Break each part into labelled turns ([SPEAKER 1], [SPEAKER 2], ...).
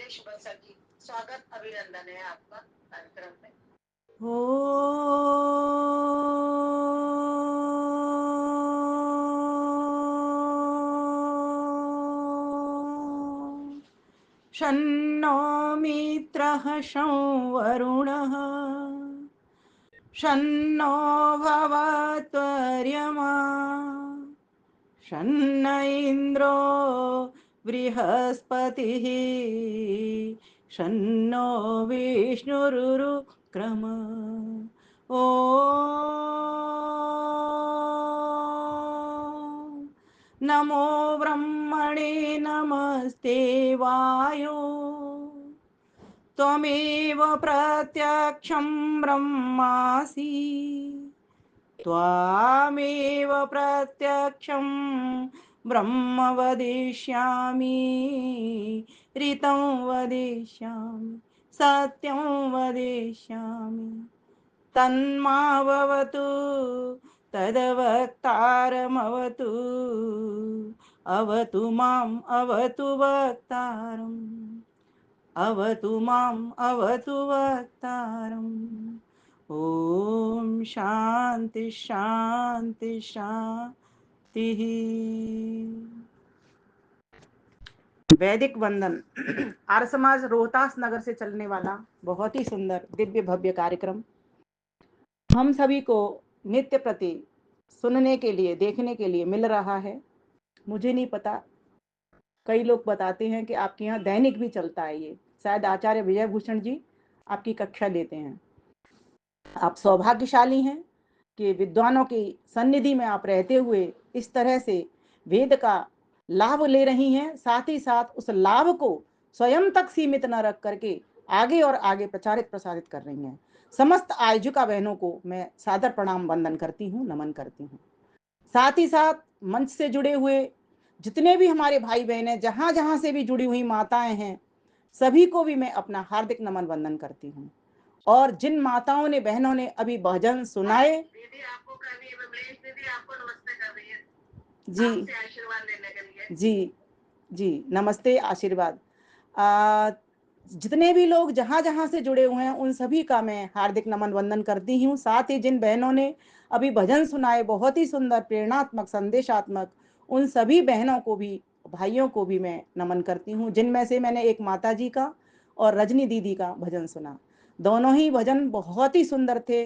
[SPEAKER 1] नमस्ते शुभ सखी, स्वागत अभिनंदन है आपका कार्यक्रम में।
[SPEAKER 2] शन्नो मित्रः शं वरुणः शन्नो भवत्वर्यमा शन्न इन्द्रो बृहस्पतिः शन्नो विष्णुरुक्रम ओ नमो ब्रह्मणे नमस्ते वायो त्वमेव प्रत्यक्षं ब्रह्मासि त्वामेव प्रत्यक्षं ब्रह्म वदिष्यामि ऋतं वदिष्यामि सत्यं वदिष्यामि तन्मावतु तद्वक्तारमवतु अवतु माम् अवतु वक्तारम् अवतु माम् अवतु वक्तारम् ओम शांति शांति शांति। वैदिक वंदन आर्य समाज रोहतास नगर से चलने वाला बहुत ही सुंदर दिव्य भव्य कार्यक्रम हम सभी को नित्य प्रति सुनने के लिए देखने के लिए मिल रहा है। मुझे नहीं पता, कई लोग बताते हैं कि आपके यहाँ दैनिक भी चलता है। ये शायद आचार्य विजय भूषण जी आपकी कक्षा लेते हैं। आप सौभाग्यशाली हैं कि विद्वानों की सन्निधि में आप रहते हुए इस तरह से वेद का लाभ ले रही हैं, साथ ही साथ उस लाभ को स्वयं तक सीमित न रख करके आगे और आगे प्रचारित प्रसारित कर रही हैं। समस्त आयोजिका बहनों को मैं सादर प्रणाम वंदन करती हूँ, नमन करती हूँ। साथ ही साथ मंच से जुड़े हुए जितने भी हमारे भाई बहन हैं, जहां जहां से भी जुड़ी हुई माताएं हैं, सभी को भी मैं अपना हार्दिक नमन वंदन करती हूँ। और जिन माताओं ने बहनों ने अभी भजन सुनाए,
[SPEAKER 1] दीदी आपको कर रही है, विमलेश दीदी आपको नमस्ते कर रही है
[SPEAKER 2] जी
[SPEAKER 1] आपसे आशीर्वाद लेने के लिए।
[SPEAKER 2] जी जी नमस्ते आशीर्वाद। जितने भी लोग जहां जहां से जुड़े हुए हैं उन सभी का मैं हार्दिक नमन वंदन करती हूँ। साथ ही जिन बहनों ने अभी भजन सुनाए बहुत ही सुंदर प्रेरणात्मक संदेशात्मक, उन सभी बहनों को भी भाइयों को भी मैं नमन करती हूँ। जिनमें से मैंने एक माता जी का और रजनी दीदी का भजन सुना, दोनों ही भजन बहुत ही सुंदर थे।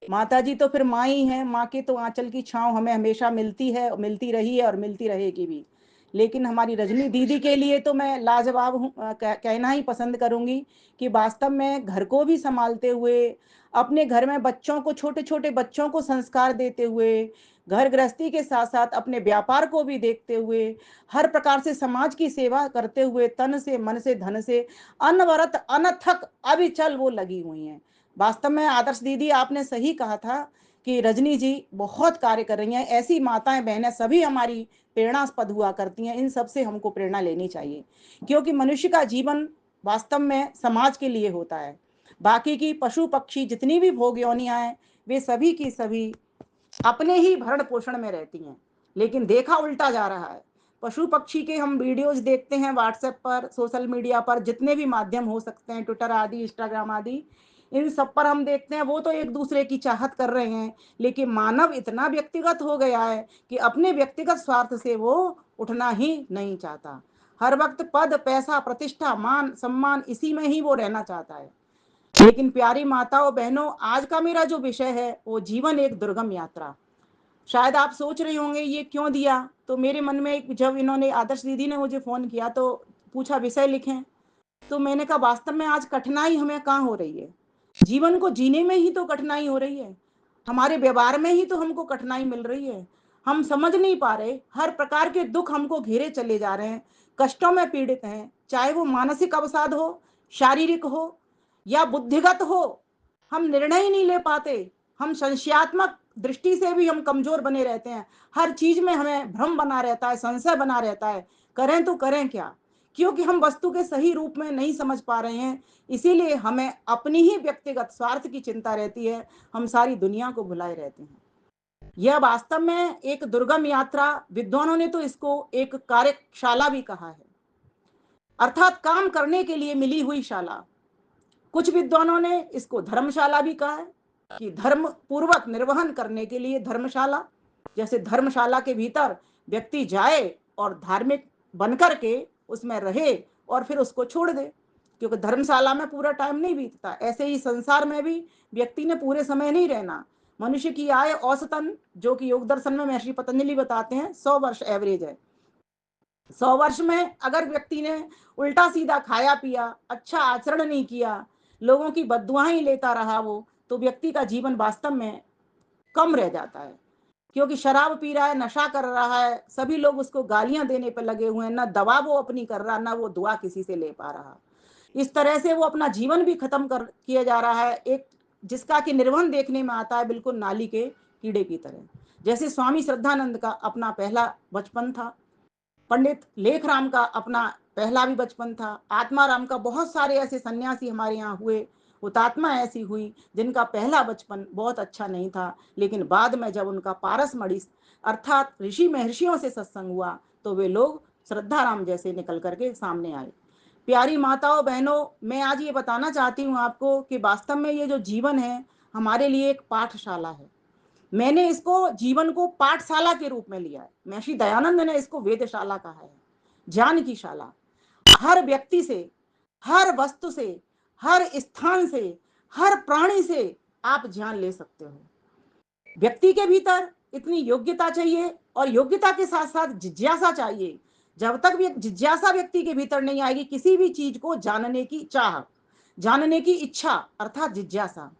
[SPEAKER 2] माता जी तो फिर माँ ही हैं, माँ के तो आंचल की छाँव हमें हमेशा मिलती है, मिलती रही है और मिलती रहेगी भी। लेकिन हमारी रजनी दीदी के लिए तो मैं लाजवाब हूँ, कहना ही पसंद करूंगी कि वास्तव में घर को भी संभालते हुए, अपने घर में बच्चों को, छोटे छोटे बच्चों को संस्कार देते हुए, घर गृहस्थी के साथ साथ अपने व्यापार को भी देखते हुए, हर प्रकार से समाज की सेवा करते हुए, तन से मन से धन से अनवरत अनथक अविचल वो लगी हुई हैं। वास्तव में आदर्श दीदी आपने सही कहा था कि रजनी जी बहुत कार्य कर रही हैं। ऐसी माताएं बहनें सभी हमारी प्रेरणास्पद हुआ करती हैं। इन सब से हमको प्रेरणा लेनी चाहिए, क्योंकि मनुष्य का जीवन वास्तव में समाज के लिए होता है। बाकी की पशु पक्षी जितनी भी भोग योनियां हैं, वे सभी की सभी अपने ही भरण पोषण में रहती हैं, लेकिन देखा उल्टा जा रहा है। पशु पक्षी के हम वीडियोज देखते हैं व्हाट्सएप पर, सोशल मीडिया पर, जितने भी माध्यम हो सकते हैं, ट्विटर आदि, इंस्टाग्राम आदि, इन सब पर हम देखते हैं वो तो एक दूसरे की चाहत कर रहे हैं। लेकिन मानव इतना व्यक्तिगत हो गया है कि अपने व्यक्तिगत स्वार्थ से वो उठना ही नहीं चाहता। हर वक्त पद पैसा प्रतिष्ठा मान सम्मान इसी में ही वो रहना चाहता है। लेकिन प्यारी माताओं बहनों, आज का मेरा जो विषय है वो जीवन एक दुर्गम यात्रा। शायद आप सोच रहे होंगे ये क्यों दिया, तो मेरे मन में जब इन्होंने आदर्श दीदी ने मुझे फोन किया तो पूछा विषय लिखें, तो मैंने कहा वास्तव में आज कठिनाई हमें कहाँ हो रही है, जीवन को जीने में ही तो कठिनाई हो रही है, हमारे व्यवहार में ही तो हमको कठिनाई मिल रही है। हम समझ नहीं पा रहे, हर प्रकार के दुख हमको घेरे चले जा रहे हैं, कष्टों में पीड़ित हैं, चाहे वो मानसिक अवसाद हो, शारीरिक हो या बुद्धिगत हो। हम निर्णय ही नहीं ले पाते, हम संशयात्मक दृष्टि से भी हम कमजोर बने रहते हैं। हर चीज में हमें भ्रम बना रहता है, संशय बना रहता है, करें तो करें क्या, क्योंकि हम वस्तु के सही रूप में नहीं समझ पा रहे हैं। इसीलिए हमें अपनी ही व्यक्तिगत स्वार्थ की चिंता रहती है, हम सारी दुनिया को भुलाए रहते हैं। यह वास्तव में एक दुर्गम यात्रा, विद्वानों ने तो इसको एक कार्यशाला भी कहा है। अर्थात काम करने के लिए मिली हुई शाला। कुछ विद्वानों ने इसको धर्मशाला भी कहा है कि धर्म पूर्वक निर्वहन करने के लिए धर्मशाला, जैसे धर्मशाला के भीतर व्यक्ति जाए और धार्मिक बनकर के उसमें रहे और फिर उसको छोड़ दे, क्योंकि धर्मशाला में पूरा टाइम नहीं बीतता। ऐसे ही संसार में भी व्यक्ति ने पूरे समय नहीं रहना। मनुष्य की आय औसतन, जो कि योग दर्शन में महर्षि पतंजलि बताते हैं, 100 वर्ष एवरेज है। 100 वर्ष में अगर व्यक्ति ने उल्टा सीधा खाया पिया, अच्छा आचरण नहीं किया, लोगों की बद्दुआएं लेता रहा वो, तो व्यक्ति का जीवन वास्तव में कम रह जाता है। क्योंकि शराब पी रहा है, नशा कर रहा है, सभी लोग उसको गालियां देने पर लगे हुए हैं, ना दवा वो अपनी कर रहा, ना वो दुआ किसी से ले पा रहा। इस तरह से वो अपना जीवन भी खत्म कर किया जा रहा है, एक जिसका कि निर्वहन देखने में आता है बिल्कुल नाली के कीड़े की तरह। जैसे स्वामी श्रद्धानंद का अपना पहला बचपन था, पंडित लेखराम का अपना पहला भी बचपन था, आत्माराम का, बहुत सारे ऐसे सन्यासी हमारे यहाँ हुए, हुतात्मा ऐसी हुई जिनका पहला बचपन बहुत अच्छा नहीं था, लेकिन बाद में जब उनका पारस मणि अर्थात ऋषि महर्षियों से सत्संग हुआ तो वे लोग श्रद्धाराम जैसे निकल करके सामने आए। प्यारी माताओं बहनों, मैं आज ये बताना चाहती हूँ आपको कि वास्तव में ये जो जीवन है हमारे लिए एक पाठशाला है। मैंने इसको जीवन को पाठशाला के रूप में लिया है। महर्षि दयानंद ने इसको वेदशाला कहा है, ज्ञान की शाला। हर व्यक्ति से, हर वस्तु से, हर स्थान से, हर प्राणी से आप ज्ञान ले सकते हो। व्यक्ति के भीतर इतनी योग्यता चाहिए और योग्यता के साथ साथ जिज्ञासा चाहिए। जब तक भी जिज्ञासा व्यक्ति के भीतर नहीं आएगी, किसी भी चीज को जानने की चाह, जानने की इच्छा अर्थात जिज्ञासा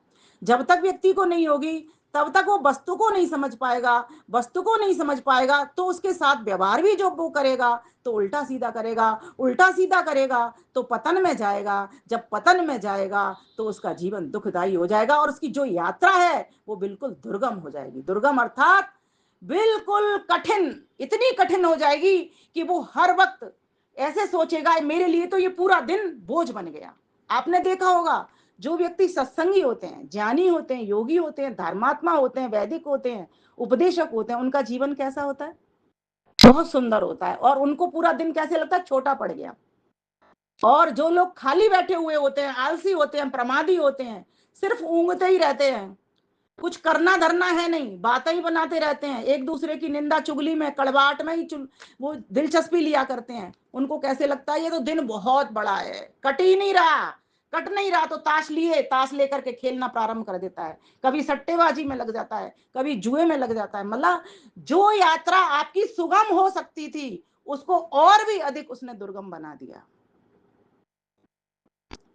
[SPEAKER 2] जब तक व्यक्ति को नहीं होगी, तब तक वो वस्तु को नहीं समझ पाएगा। वस्तु को नहीं समझ पाएगा तो उसके साथ व्यवहार भी जो वो करेगा तो उल्टा सीधा करेगा, उल्टा सीधा करेगा तो पतन में जाएगा। जब पतन में जाएगा तो उसका जीवन दुखदायी हो जाएगा और उसकी जो यात्रा है वो बिल्कुल दुर्गम हो जाएगी। दुर्गम अर्थात बिल्कुल कठिन, इतनी कठिन हो जाएगी कि वो हर वक्त ऐसे सोचेगा मेरे लिए तो ये पूरा दिन बोझ बन गया। आपने देखा होगा जो व्यक्ति सत्संगी होते हैं, ज्ञानी होते हैं, योगी होते हैं, धर्मात्मा होते हैं, वैदिक होते हैं, उपदेशक होते हैं, उनका जीवन कैसा होता है? बहुत सुंदर होता है और उनको पूरा दिन कैसे लगता है? छोटा पड़ गया। और जो लोग खाली बैठे हुए होते हैं, आलसी होते हैं, प्रमादी होते हैं, सिर्फ ऊँघते ही रहते हैं, कुछ करना धरना है नहीं, बातें ही बनाते रहते हैं, एक दूसरे की निंदा चुगली में, कड़वाहट में ही वो दिलचस्पी लिया करते हैं। उनको कैसे लगता है ये तो दिन बहुत बड़ा है, कट ही नहीं रहा, कट नहीं रहा तो ताश लेकर के खेलना प्रारंभ कर देता है, कभी सट्टेबाजी में लग जाता है, कभी जुए में लग जाता है। मतलब जो यात्रा आपकी सुगम हो सकती थी उसको और भी अधिक उसने दुर्गम बना दिया।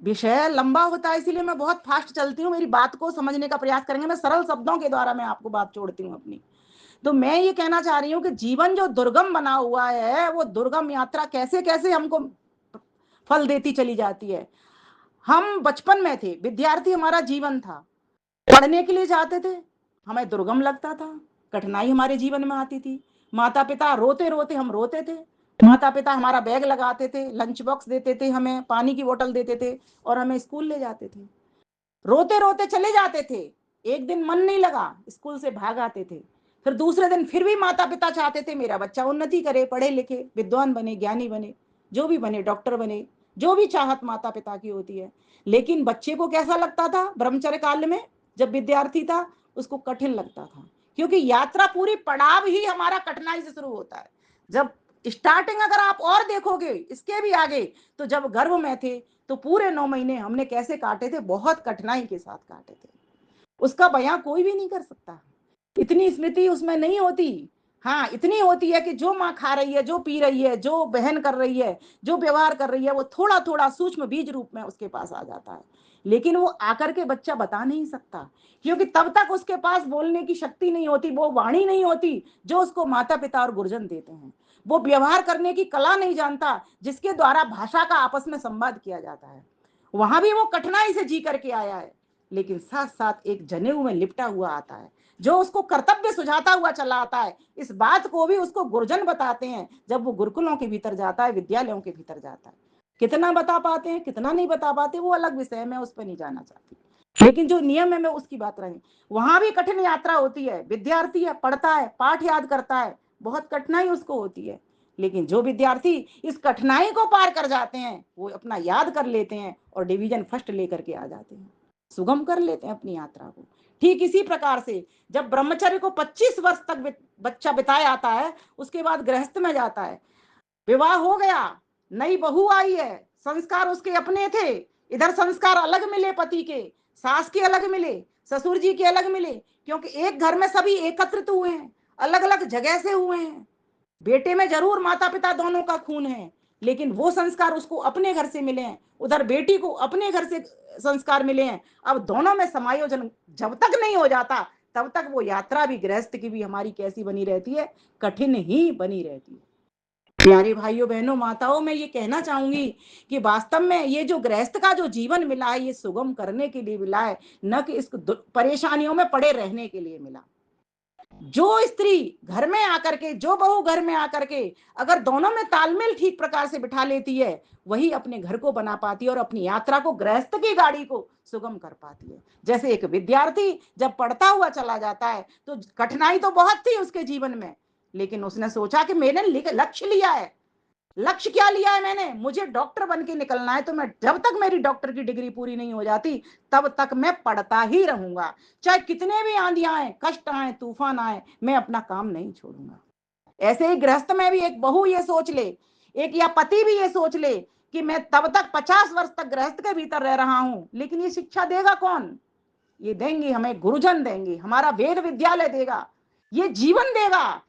[SPEAKER 2] विषय लंबा होता है इसीलिए मैं बहुत फास्ट चलती हूँ, मेरी बात को समझने का प्रयास करेंगे, मैं सरल शब्दों के द्वारा मैं आपको बात जोड़ती हूँ अपनी। तो मैं ये कहना चाह रही हूँ कि जीवन जो दुर्गम बना हुआ है वो दुर्गम यात्रा कैसे कैसे हमको फल देती चली जाती है। हम बचपन में थे, विद्यार्थी हमारा जीवन था, पढ़ने के लिए जाते थे, हमें दुर्गम लगता था, कठिनाई हमारे जीवन में आती थी, माता पिता रोते रोते हम रोते थे, माता पिता हमारा बैग लगाते थे, लंच बॉक्स देते थे, हमें पानी की बोतल देते थे और हमें स्कूल ले जाते थे, रोते रोते चले जाते थे। एक दिन मन नहीं लगा, स्कूल से भाग आते थे, फिर दूसरे दिन फिर भी माता पिता चाहते थे मेरा बच्चा उन्नति करे, पढ़े लिखे, विद्वान बने, ज्ञानी बने, जो भी बने, डॉक्टर बने, जो भी चाहत माता पिता की होती है। लेकिन बच्चे को कैसा लगता था ब्रह्मचर्य काल में, जब विद्यार्थी था, उसको कठिन लगता था, क्योंकि यात्रा पूरी पड़ाव ही हमारा कठिनाई से शुरू होता है। जब स्टार्टिंग अगर आप और देखोगे इसके भी आगे, तो जब गर्भ में थे तो पूरे 9 महीने हमने कैसे काटे थे, बहुत कठिनाई के साथ काटे थे, उसका बयां कोई भी नहीं कर सकता। इतनी स्मृति उसमें नहीं होती। हाँ, इतनी होती है कि जो माँ खा रही है, जो पी रही है, जो बहन कर रही है, जो व्यवहार कर रही है, वो थोड़ा थोड़ा सूक्ष्म बीज रूप में उसके पास आ जाता है, लेकिन वो आकर के बच्चा बता नहीं सकता, क्योंकि तब तक उसके पास बोलने की शक्ति नहीं होती, वो वाणी नहीं होती जो उसको माता पिता और गुरुजन देते हैं, वो व्यवहार करने की कला नहीं जानता जिसके द्वारा भाषा का आपस में संवाद किया जाता है। वहां भी वो कठिनाई से जी करके आया है, लेकिन साथ साथ एक जनेऊ में लिपटा हुआ आता है जो उसको कर्तव्य सुझाता हुआ चला आता है। इस बात को भी उसको गुरुजन बताते हैं जब वो गुरुकुलों के भीतर जाता है, विद्यालयों के भीतर जाता है। कितना बता पाते हैं, कितना नहीं बता पाते, वो अलग विषय है, मैं उस पर नहीं जाना चाहती, लेकिन जो नियम है मैं उसकी बात रही। वहां भी कठिन यात्रा होती है, विद्यार्थी है, पढ़ता है, पाठ याद करता है, बहुत कठिनाई उसको होती है, लेकिन जो विद्यार्थी इस कठिनाई को पार कर जाते हैं, वो अपना याद कर लेते हैं और डिवीजन फर्स्ट लेकर के आ जाते हैं, सुगम कर लेते हैं अपनी यात्रा को। ठीक इसी प्रकार से जब ब्रह्मचर्य को 25 वर्ष तक बच्चा बिताया आता है, उसके बाद गृहस्थ में जाता है, विवाह हो गया, नई बहू आई है, संस्कार उसके अपने थे, इधर संस्कार अलग मिले, पति के, सास के अलग मिले, ससुर जी के अलग मिले, क्योंकि एक घर में सभी एकत्रित हुए हैं, अलग अलग जगह से हुए हैं। बेटे में जरूर माता पिता दोनों का खून है, लेकिन वो संस्कार उसको अपने घर से मिले हैं, उधर बेटी को अपने घर से संस्कार मिले हैं। अब दोनों में समायोजन जब तक नहीं हो जाता, तब तक वो यात्रा भी गृहस्थ की भी हमारी कैसी बनी रहती है, कठिन ही बनी रहती है। प्यारे भाइयों बहनों माताओं, मैं ये कहना चाहूंगी कि वास्तव में ये जो गृहस्थ का जो जीवन मिला है, ये सुगम करने के लिए मिला है, न कि इस परेशानियों में पड़े रहने के लिए मिला। जो स्त्री घर में आकर के, जो बहू घर में आकर के अगर दोनों में तालमेल ठीक प्रकार से बिठा लेती है, वही अपने घर को बना पाती है और अपनी यात्रा को, गृहस्थ की गाड़ी को सुगम कर पाती है। जैसे एक विद्यार्थी जब पढ़ता हुआ चला जाता है, तो कठिनाई तो बहुत थी उसके जीवन में, लेकिन उसने सोचा कि मैंने लक्ष्य लिया है। लक्ष्य क्या लिया है मैंने, मुझे डॉक्टर बन के निकलना है, तो मैं जब तक मेरी डॉक्टर की डिग्री पूरी नहीं हो जाती, तब तक मैं पढ़ता ही रहूंगा, चाहे कितने भी आंधियां आए, कष्ट आए, तूफान आए, मैं अपना काम नहीं छोड़ूंगा। ऐसे ही गृहस्थ में भी एक बहू ये सोच ले, एक या पति भी ये सोच ले कि मैं तब तक 50 वर्ष तक गृहस्थ के भीतर रह रहा हूं, लेकिन ये शिक्षा देगा कौन? ये देंगे हमें गुरुजन, देंगे हमारा वेद विद्यालय देगा, ये जीवन देगा।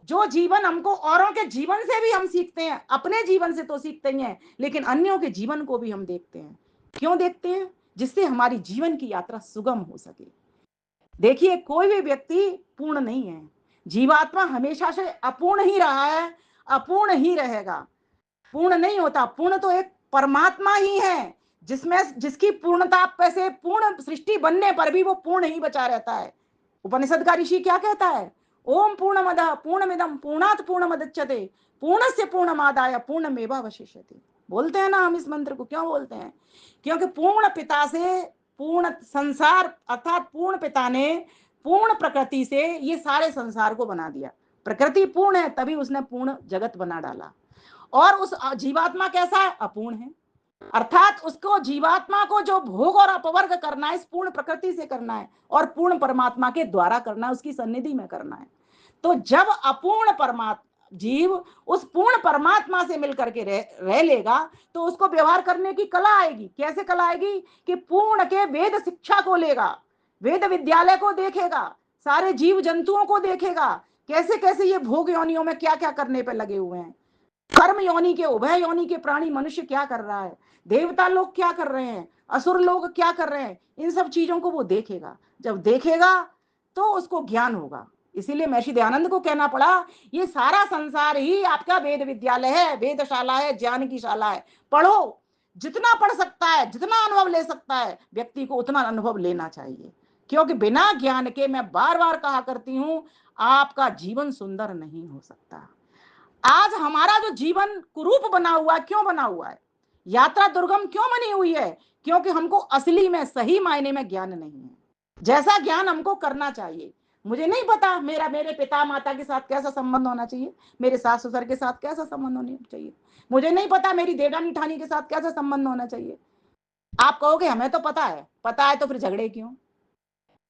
[SPEAKER 2] जो जीवन हमको औरों के जीवन से भी हम सीखते हैं, अपने जीवन से तो सीखते ही हैं, लेकिन अन्यों के जीवन को भी हम देखते हैं। क्यों देखते हैं? जिससे हमारी जीवन की यात्रा सुगम हो सके। देखिए, कोई भी व्यक्ति पूर्ण नहीं है, जीवात्मा हमेशा से अपूर्ण ही रहा है, अपूर्ण ही रहेगा, पूर्ण नहीं होता। पूर्ण तो एक परमात्मा ही है, जिसमें जिसकी पूर्णता पे से पूर्ण सृष्टि बनने पर भी वो पूर्ण ही बचा रहता है। उपनिषद का ऋषि क्या कहता है? ओम पूर्णमदः पूर्णमिदं पूर्णात पूर्णमुदच्यते पूर्णस्य पूर्णमादाय पूर्णमेवावशिष्यते। बोलते हैं ना हम इस मंत्र को, क्यों बोलते हैं? क्योंकि पूर्ण पिता से पूर्ण संसार, अर्थात पूर्ण पिता ने पूर्ण प्रकृति से ये सारे संसार को बना दिया। प्रकृति पूर्ण है, तभी उसने पूर्ण जगत बना डाला। और उस जीवात्मा कैसा है? अपूर्ण है, अर्थात उसको, जीवात्मा को जो भोग और अपवर्ग करना है, इस पूर्ण प्रकृति से करना है और पूर्ण परमात्मा के द्वारा करना है, उसकी सन्निधि में करना है। तो जब अपूर्ण परमात्मा जीव उस पूर्ण परमात्मा से मिलकर के रह लेगा, तो उसको व्यवहार करने की कला आएगी। कैसे कला आएगी? कि पूर्ण के वेद शिक्षा को लेगा, वेद विद्यालय को देखेगा, सारे जीव जंतुओं को देखेगा, कैसे कैसे ये भोग योनियों में क्या क्या करने पर लगे हुए हैं, कर्म योनि के, उभय योनि के प्राणी मनुष्य क्या कर रहा है, देवता लोग क्या कर रहे हैं, असुर लोग क्या कर रहे हैं, इन सब चीजों को वो देखेगा। जब देखेगा तो उसको ज्ञान होगा। इसीलिए महर्षि दयानंद को कहना पड़ा, ये सारा संसार ही आपका वेद विद्यालय है, वेदशाला है, ज्ञान की शाला है। पढ़ो, जितना पढ़ सकता है, जितना अनुभव ले सकता है, व्यक्ति को उतना अनुभव लेना चाहिए, क्योंकि बिना ज्ञान के, मैं बार बार कहा करती हूं, आपका जीवन सुंदर नहीं हो सकता। आज हमारा जो जीवन कुरूप बना हुआ है, क्यों बना हुआ है, यात्रा दुर्गम क्यों बनी हुई है? क्योंकि हमको असली में, सही मायने में ज्ञान नहीं है, जैसा ज्ञान हमको करना चाहिए। मुझे नहीं पता मेरा, मेरे पिता माता के साथ कैसा संबंध होना चाहिए, मेरे सास ससुर के साथ कैसा संबंध होना चाहिए, मुझे नहीं पता मेरी देवरानी ठानी के साथ कैसा संबंध होना चाहिए। आप कहोगे हमें तो पता है, पता है तो फिर झगड़े क्यों?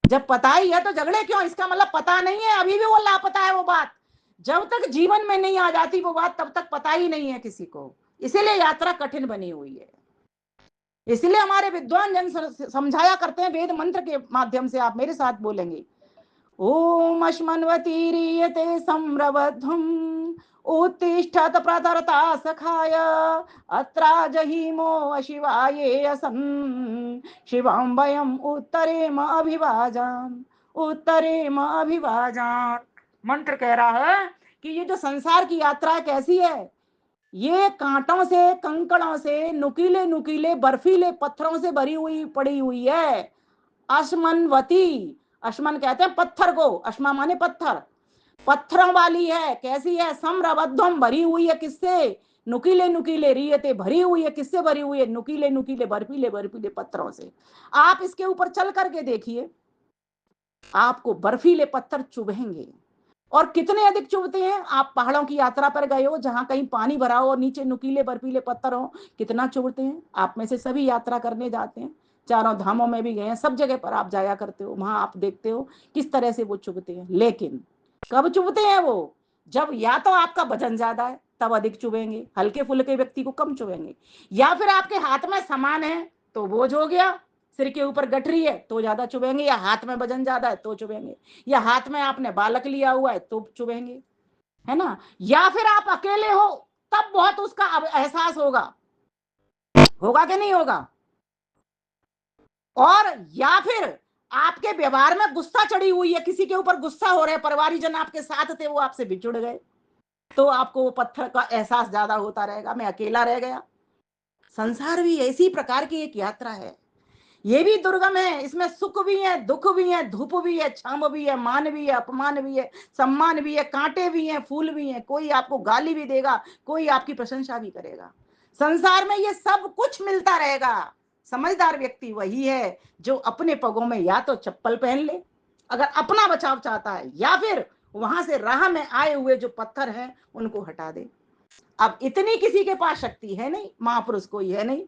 [SPEAKER 2] जब पता ही है तो झगड़े क्यों? इसका मतलब पता नहीं है, अभी भी वो लापता है वो बात। जब तक जीवन में नहीं आ जाती वो बात, तब तक पता ही नहीं है किसी को। इसीलिए यात्रा कठिन बनी हुई है। इसलिए हमारे विद्वान जन समझाया करते हैं, वेद मंत्र के माध्यम से। आप मेरे साथ बोलेंगे, ओम अश्मन्वतीरीयते सम्रवध्वम् उत्तिष्ठत प्रतरता सखाय अत्रा जहीमो अशिवाये असन् शिवं वयम् उत्तरेम अभिवाजान, उत्तरेम अभिवाजान। मंत्र कह रहा है कि ये जो संसार की यात्रा कैसी है, ये कांटों से, कंकड़ों से, नुकीले नुकीले बर्फीले पत्थरों से भरी हुई पड़ी हुई है। अश्मनवती, अश्मन कहते हैं पत्थर को, अश्मा माने पत्थर, पत्थरों वाली है। कैसी है? सम्रबद्धम, भरी हुई है किससे? नुकीले नुकीले, रियते, भरी हुई है किससे? भरी हुई है नुकीले नुकीले बर्फीले बर्फीले पत्थरों से। आप इसके ऊपर चल करके देखिए, आपको बर्फीले पत्थर चुभेंगे और कितने अधिक चुभते हैं। आप पहाड़ों की यात्रा पर गए हो जहां कहीं पानी भरा हो और नीचे नुकीले बर्फीले पत्थर हो, कितना चुभते हैं। आप में से सभी यात्रा करने जाते हैं, चारों धामों में भी गए हैं, सब जगह पर आप जाया करते हो, वहां आप देखते हो किस तरह से वो चुभते हैं। लेकिन कब चुभते हैं वो, जब या तो आपका वजन ज्यादा है तब अधिक चुभेंगे, हल्के फुल्के व्यक्ति को कम चुभेंगे, या फिर आपके हाथ में सामान है तो बोझ हो गया, सिर के ऊपर गठरी है तो ज्यादा चुभेंगे, या हाथ में वजन ज्यादा है तो चुभेंगे, या हाथ में आपने बालक लिया हुआ है तो चुभेंगे, है ना। या फिर आप अकेले हो तब बहुत उसका एहसास होगा, होगा कि नहीं होगा। और या फिर आपके व्यवहार में गुस्सा चढ़ी हुई है, किसी के ऊपर गुस्सा हो रहा है, परिवारीजन आपके साथ थे वो आपसे बिछुड़ गए, तो आपको वो पत्थर का एहसास ज्यादा होता रहेगा, मैं अकेला रह गया। संसार भी ऐसी प्रकार की एक यात्रा है, ये भी दुर्गम है, इसमें सुख भी है, दुख भी है, धूप भी है, छांव भी है, मान भी है, अपमान भी है, सम्मान भी है, कांटे भी हैं, फूल भी हैं, कोई आपको गाली भी देगा, कोई आपकी प्रशंसा भी करेगा। संसार में ये सब कुछ मिलता रहेगा। समझदार व्यक्ति वही है जो अपने पगों में या तो चप्पल पहन ले अगर अपना बचाव चाहता है, या फिर वहां से राह में आए हुए जो पत्थर हैं उनको हटा दे। अब इतनी किसी के पास शक्ति है नहीं, महापुरुष कोई है नहीं,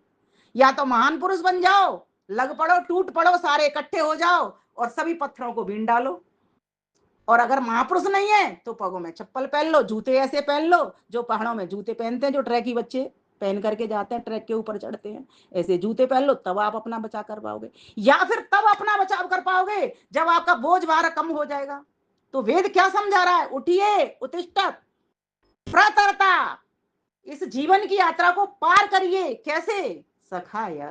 [SPEAKER 2] या तो महान पुरुष बन जाओ, लग पड़ो, टूट पड़ो, सारे इकट्ठे हो जाओ और सभी पत्थरों को बीन डालो। और अगर महापुरुष नहीं है तो पगों में चप्पल पहन लो, जूते ऐसे पहन लो जो पहाड़ों में जूते पहनते हैं, जो ट्रैकी बच्चे पहन करके जाते हैं, ट्रैक के ऊपर चढ़ते हैं, ऐसे जूते पहन लो, तब आप अपना बचाव कर पाओगे। या फिर तब अपना बचाव कर पाओगे जब आपका बोझ भार कम हो जाएगा। तो वेद क्या समझा रहा है, उठिए, उत्तिष्ठत, प्रतरता, इस जीवन की यात्रा को पार करिए। कैसे, सखाया।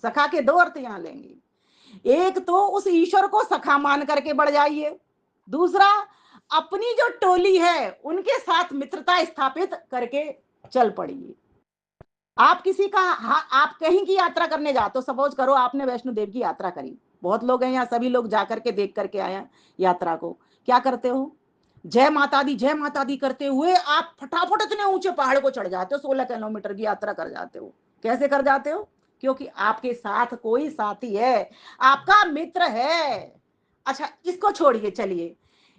[SPEAKER 2] सखा के दो अर्थ यहां लेंगे, एक तो उस ईश्वर को सखा मान करके बढ़ जाइए, दूसरा अपनी जो टोली है उनके साथ मित्रता स्थापित करके चल पड़िए। आप किसी का आप कहीं की यात्रा करने जाते हो, सपोज करो आपने वैष्णो देवी की यात्रा करी, बहुत लोग हैं यहाँ, सभी लोग जाकर के देख करके आए हैं यात्रा को, क्या करते हो, जय माता दी करते हुए आप फटाफट इतने ऊंचे पहाड़ को चढ़ जाते हो, 16 किलोमीटर की यात्रा कर जाते हो। कैसे कर जाते हो, क्योंकि आपके साथ कोई साथी है, आपका मित्र है। अच्छा इसको छोड़िए, चलिए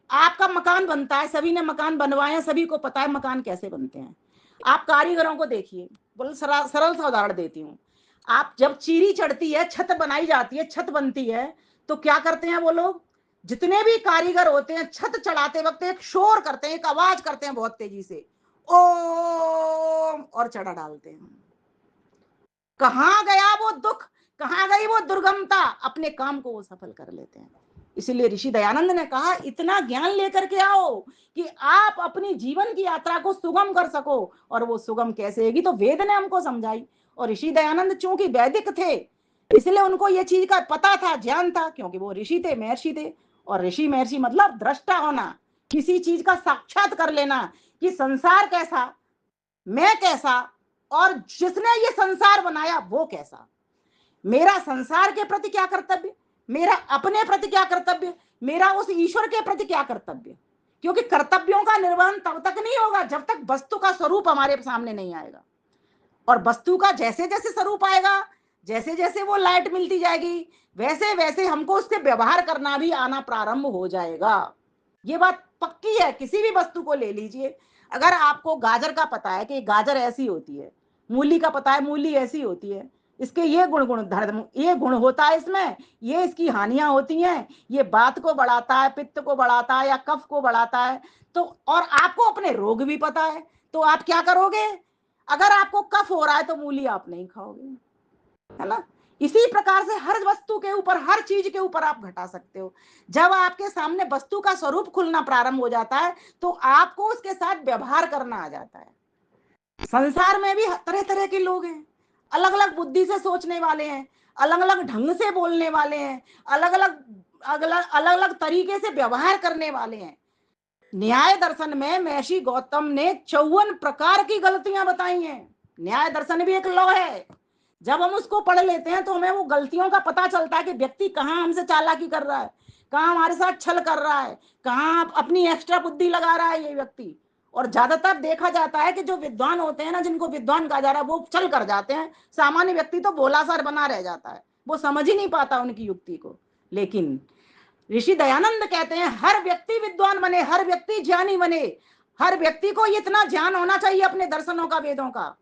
[SPEAKER 2] आपका मकान बनता है, सभी ने मकान बनवाए हैं, सभी को पता है मकान कैसे बनते हैं। आप कारीगरों को देखिए, बोल सरल सा उदाहरण देती हूँ, आप जब चीरी चढ़ती है, छत बनाई जाती है, छत बनती है, तो क्या करते हैं वो लोग, जितने भी कारीगर होते हैं छत चढ़ाते वक्त एक शोर करते हैं, एक आवाज करते हैं बहुत तेजी से, ओम, और चढ़ा डालते हैं। कहां गया वो दुख, कहां गई वो दुर्गमता, अपने काम को वो सफल कर लेते हैं। इसलिए ऋषि दयानंद ने कहा इतना ज्ञान लेकर के आओ कि आप अपनी जीवन की यात्रा को सुगम कर सको। और वो सुगम कैसे होगी, तो वेद ने हमको समझाई। और ऋषि दयानंद चूंकि वैदिक थे इसलिए उनको ये चीज का पता था, ज्ञान था, क्योंकि वो ऋषि थे, महर्षि थे। और ऋषि महर्षि मतलब दृष्टा होना, किसी चीज का साक्षात कर लेना कि संसार कैसा, मैं कैसा, और जिसने ये संसार बनाया वो कैसा, मेरा संसार के प्रति क्या कर्तव्य, मेरा अपने प्रति क्या कर्तव्य, मेरा उस ईश्वर के प्रति क्या कर्तव्य। क्योंकि कर्तव्यों का निर्वहन तब तक नहीं होगा जब तक वस्तु का स्वरूप हमारे सामने नहीं आएगा। और वस्तु का जैसे जैसे स्वरूप आएगा, जैसे जैसे वो लाइट मिलती जाएगी, वैसे वैसे हमको उससे व्यवहार करना भी आना प्रारंभ हो जाएगा। ये बात पक्की है, किसी भी वस्तु को ले लीजिए, अगर आपको गाजर का पता है कि गाजर ऐसी होती है, मूली का पता है मूली ऐसी होती है, इसके ये गुण धर्म, ये गुण होता है इसमें, ये इसकी हानियां होती हैं, ये बात को बढ़ाता है, पित्त को बढ़ाता है या कफ को बढ़ाता है, तो और आपको अपने रोग भी पता है, तो आप क्या करोगे, अगर आपको कफ हो रहा है तो मूली आप नहीं खाओगे, है ना। इसी प्रकार से हर वस्तु के ऊपर, हर चीज के ऊपर आप घटा सकते हो। जब आपके सामने वस्तु का स्वरूप खुलना प्रारंभ हो जाता है तो आपको उसके साथ व्यवहार करना आ जाता है। संसार में भी तरह तरह के लोग हैं, अलग अलग बुद्धि से सोचने वाले हैं, अलग अलग ढंग से बोलने वाले हैं, अलग अलग अलग अलग अलग तरीके से व्यवहार करने वाले हैं। न्याय दर्शन में महर्षि गौतम ने 54 प्रकार की गलतियां बताई हैं। न्याय दर्शन भी एक लॉ है, जब हम उसको पढ़ लेते हैं तो हमें वो गलतियों का पता चलता है कि व्यक्ति कहाँ हमसे चालाकी कर रहा है, कहाँ हमारे साथ छल कर रहा है, कहाँ अपनी एक्स्ट्रा बुद्धि लगा रहा है ये व्यक्ति। और ज्यादातर देखा जाता है कि जो विद्वान होते हैं ना, जिनको विद्वान कहा जा रहा है, वो चल कर जाते हैं, सामान्य व्यक्ति तो बोला सर बना रह जाता है, वो समझ ही नहीं पाता उनकी युक्ति को। लेकिन ऋषि दयानंद कहते हैं हर व्यक्ति विद्वान बने, हर व्यक्ति ज्ञानी बने, हर व्यक्ति को इतना ज्ञान होना चाहिए अपने दर्शनों का, वेदों का।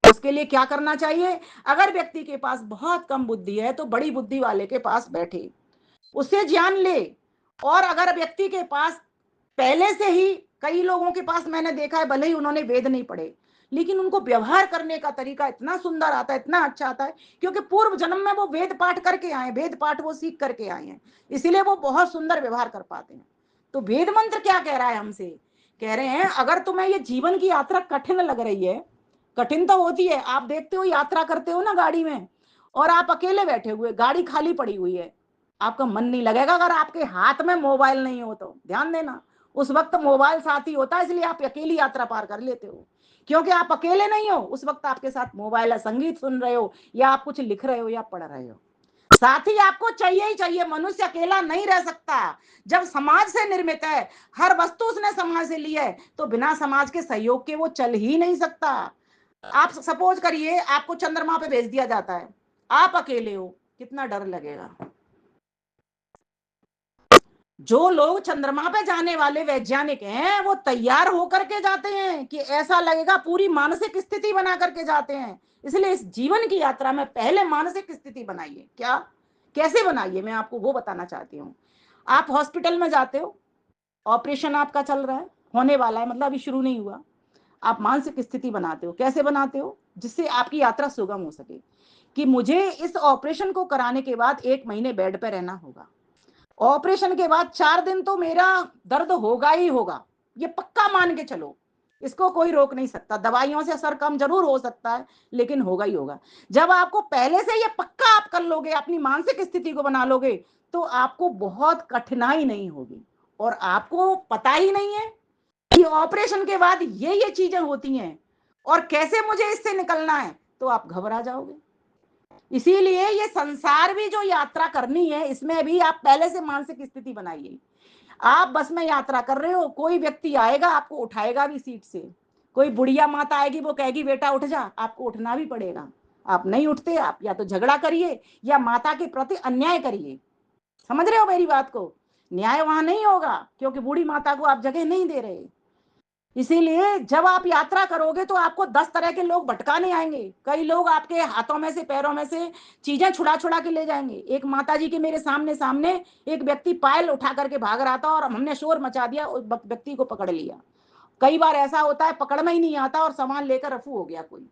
[SPEAKER 2] उसके लिए क्या करना चाहिए? अगर व्यक्ति के पास बहुत कम बुद्धि है तो बड़ी बुद्धि वाले के पास बैठे, उससे ज्ञान ले। और अगर व्यक्ति के पास पहले से ही, कई लोगों के पास मैंने देखा है भले ही उन्होंने वेद नहीं पढ़े, लेकिन उनको व्यवहार करने का तरीका इतना सुंदर आता है, इतना अच्छा आता है, क्योंकि पूर्व जन्म में वो वेद पाठ करके आए, वेद पाठ वो सीख करके आए हैं, इसीलिए वो बहुत सुंदर व्यवहार कर पाते हैं। तो वेद मंत्र क्या कह रहा है हमसे? कह रहे हैं अगर तुम्हें ये जीवन की यात्रा कठिन लग रही है, कठिन तो होती है, आप देखते हो यात्रा करते हो ना गाड़ी में, और आप अकेले बैठे हुए, गाड़ी खाली पड़ी हुई है, आपका मन नहीं लगेगा अगर आपके हाथ में मोबाइल नहीं हो तो। ध्यान देना, उस वक्त मोबाइल साथी होता है, इसलिए आप अकेली यात्रा पार कर लेते हो, क्योंकि आप अकेले नहीं हो, उस वक्त आपके साथ मोबाइल है, संगीत सुन रहे हो, या आप कुछ लिख रहे हो या पढ़ रहे हो। साथी आपको चाहिए ही चाहिए, मनुष्य अकेला नहीं रह सकता। जब समाज से निर्मित है, हर वस्तु उसने समाज से ली है, तो बिना समाज के सहयोग के वो चल ही नहीं सकता। आप सपोज करिए आपको चंद्रमा पे भेज दिया जाता है, आप अकेले हो, कितना डर लगेगा। जो लोग चंद्रमा पे जाने वाले वैज्ञानिक हैं वो तैयार होकर के जाते हैं कि ऐसा लगेगा, पूरी मानसिक स्थिति बना करके जाते हैं। इसलिए इस जीवन की यात्रा में पहले मानसिक स्थिति बनाइए। क्या, कैसे बनाइए, मैं आपको वो बताना चाहती हूँ। आप हॉस्पिटल में जाते हो, ऑपरेशन आपका चल रहा है, होने वाला है, मतलब अभी शुरू नहीं हुआ, आप मानसिक स्थिति बनाते हो। कैसे बनाते हो? जिससे आपकी यात्रा सुगम हो सके, कि मुझे इस ऑपरेशन को कराने के बाद 1 महीने बेड पे रहना होगा, ऑपरेशन के बाद 4 दिन तो मेरा दर्द होगा ही होगा, ये पक्का मान के चलो, इसको कोई रोक नहीं सकता। दवाइयों से असर कम जरूर हो सकता है, लेकिन होगा ही होगा। जब आपको पहले से ये पक्का आप कर लोगे, अपनी मानसिक स्थिति को बना लोगे, तो आपको बहुत कठिनाई नहीं होगी। और आपको पता ही नहीं है कि ऑपरेशन के बाद ये चीजें होती हैं और कैसे मुझे इससे निकलना है, तो आप घबरा जाओगे। इसीलिए ये संसार भी जो यात्रा करनी है, इसमें भी आप पहले से मानसिक स्थिति बनाइए। आप बस में यात्रा कर रहे हो, कोई व्यक्ति आएगा आपको उठाएगा भी सीट से, कोई बुढ़िया माता आएगी वो कहेगी बेटा उठ जा, आपको उठना भी पड़ेगा। आप नहीं उठते, आप या तो झगड़ा करिए या माता के प्रति अन्याय करिए। समझ रहे हो मेरी बात को? न्याय वहां नहीं होगा, क्योंकि बूढ़ी माता को आप जगह नहीं दे रहे। इसीलिए जब आप यात्रा करोगे तो आपको 10 तरह के लोग भटकाने आएंगे। कई लोग आपके हाथों में से, पैरों में से चीजें छुड़ा छुड़ा के ले जाएंगे। एक माता जी के मेरे सामने सामने एक व्यक्ति पायल उठा करके भाग रहा था और हमने शोर मचा दिया, उस व्यक्ति को पकड़ लिया। कई बार ऐसा होता है पकड़ में ही नहीं आता और सामान लेकर रफू हो गया कोई।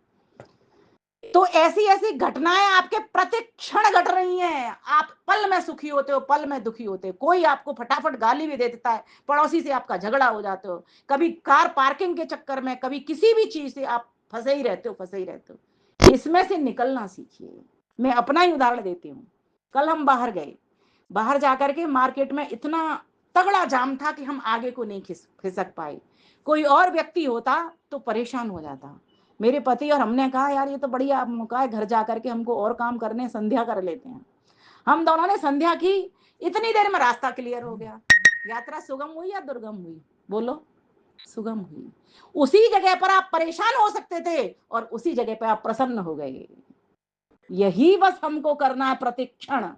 [SPEAKER 2] तो ऐसी ऐसी घटनाएं आपके प्रति क्षण घट रही हैं। आप पल में सुखी होते हो, पल में दुखी होते हो। कोई आपको फटाफट गाली भी दे देता है, पड़ोसी से आपका झगड़ा हो जाते हो, कभी कार पार्किंग के चक्कर में, कभी किसी भी चीज से आप फंसे ही रहते हो, फंसे ही रहते हो। इसमें से निकलना सीखिए। मैं अपना ही उदाहरण देती हूँ। कल हम बाहर गए, बाहर जाकर के मार्केट में इतना तगड़ा जाम था कि हम आगे को नहीं खिसक पाए। कोई और व्यक्ति होता तो परेशान हो जाता। मेरे पति और हमने कहा यार ये तो बढ़िया मौका है, घर जाकर के हमको और काम करने, संध्या कर लेते हैं। हम दोनों ने संध्या की, इतनी देर में रास्ता क्लियर हो गया। यात्रा सुगम हुई या दुर्गम हुई? बोलो, सुगम हुई। उसी जगह पर आप परेशान हो सकते थे और उसी जगह पर आप प्रसन्न हो गए। यही बस हमको करना है प्रतिक्षण।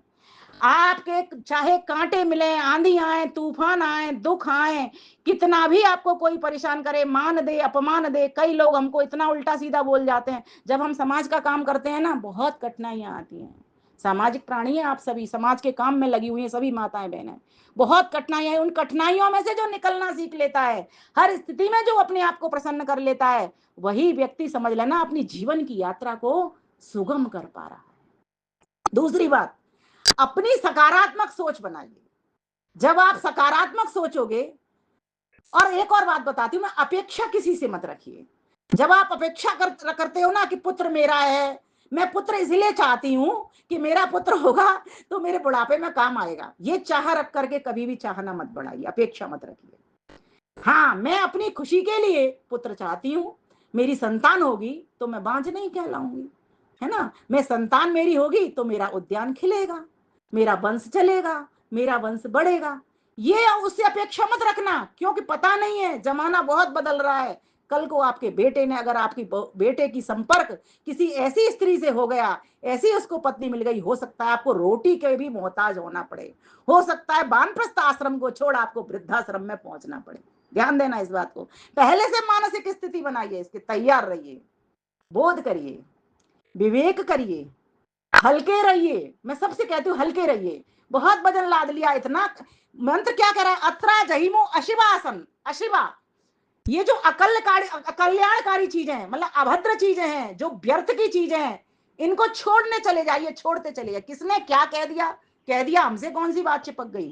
[SPEAKER 2] आपके चाहे कांटे मिले, आंधी आए, तूफान आए, दुख आए, कितना भी आपको कोई परेशान करे, मान दे, अपमान दे। कई लोग हमको इतना उल्टा सीधा बोल जाते हैं। जब हम समाज का काम करते हैं ना, बहुत कठिनाइयां आती हैं। सामाजिक प्राणी हैं आप सभी, समाज के काम में लगी हुई हैं सभी माताएं बहनें। बहुत कठिनाइयां, उन कठिनाइयों में से जो निकलना सीख लेता है, हर स्थिति में जो अपने आप को प्रसन्न कर लेता है, वही व्यक्ति समझ लेना अपनी जीवन की यात्रा को सुगम कर पा रहा है। दूसरी बात, अपनी सकारात्मक सोच बनाइए। जब आप सकारात्मक सोचोगे, और एक और बात बताती हूं मैं, अपेक्षा किसी से मत रखिए। जब आप अपेक्षा करते हो ना कि पुत्र मेरा है, मैं पुत्र इसलिए चाहती हूं कि मेरा पुत्र होगा तो मेरे बुढ़ापे में काम आएगा, ये चाह रख करके कभी भी चाहना मत बढ़ाइए, अपेक्षा मत रखिए। हाँ, मैं अपनी खुशी के लिए पुत्र चाहती हूँ, मेरी संतान होगी तो मैं बांझ नहीं कहलाऊंगी, है ना। मैं संतान मेरी होगी तो मेरा उद्यान खिलेगा, मेरा वंश चलेगा, मेरा वंश बढ़ेगा। ये उससे अपेक्षा मत रखना, क्योंकि पता नहीं है, जमाना बहुत बदल रहा है, कल को आपके बेटे ने, अगर आपकी बेटे की संपर्क किसी ऐसी स्त्री से हो गया, ऐसी उसको पत्नी मिल गई, हो सकता है आपको रोटी के भी मोहताज होना पड़े, हो सकता है वानप्रस्थ आश्रम को छोड़ आपको वृद्धाश्रम में पहुंचना पड़े। ध्यान देना इस बात को, पहले से मानसिक स्थिति बनाइए, इसके तैयार रहिए, बोध करिए, विवेक करिए, हल्के रहिए। मैं सबसे कहती हूँ हल्के रहिए। बहुत वजन लाद लिया, इतना मंत्र क्या कह रहा है, अत्रा जहीमो अशिवासन, अशिवा, ये जो अकल्याणकारी चीजें हैं, मतलब अभद्र चीजें हैं, जो व्यर्थ की चीजें हैं, इनको छोड़ने चले जाइए, छोड़ते चले जाइए। किसने क्या कह दिया, हमसे कौन सी बात चिपक गई,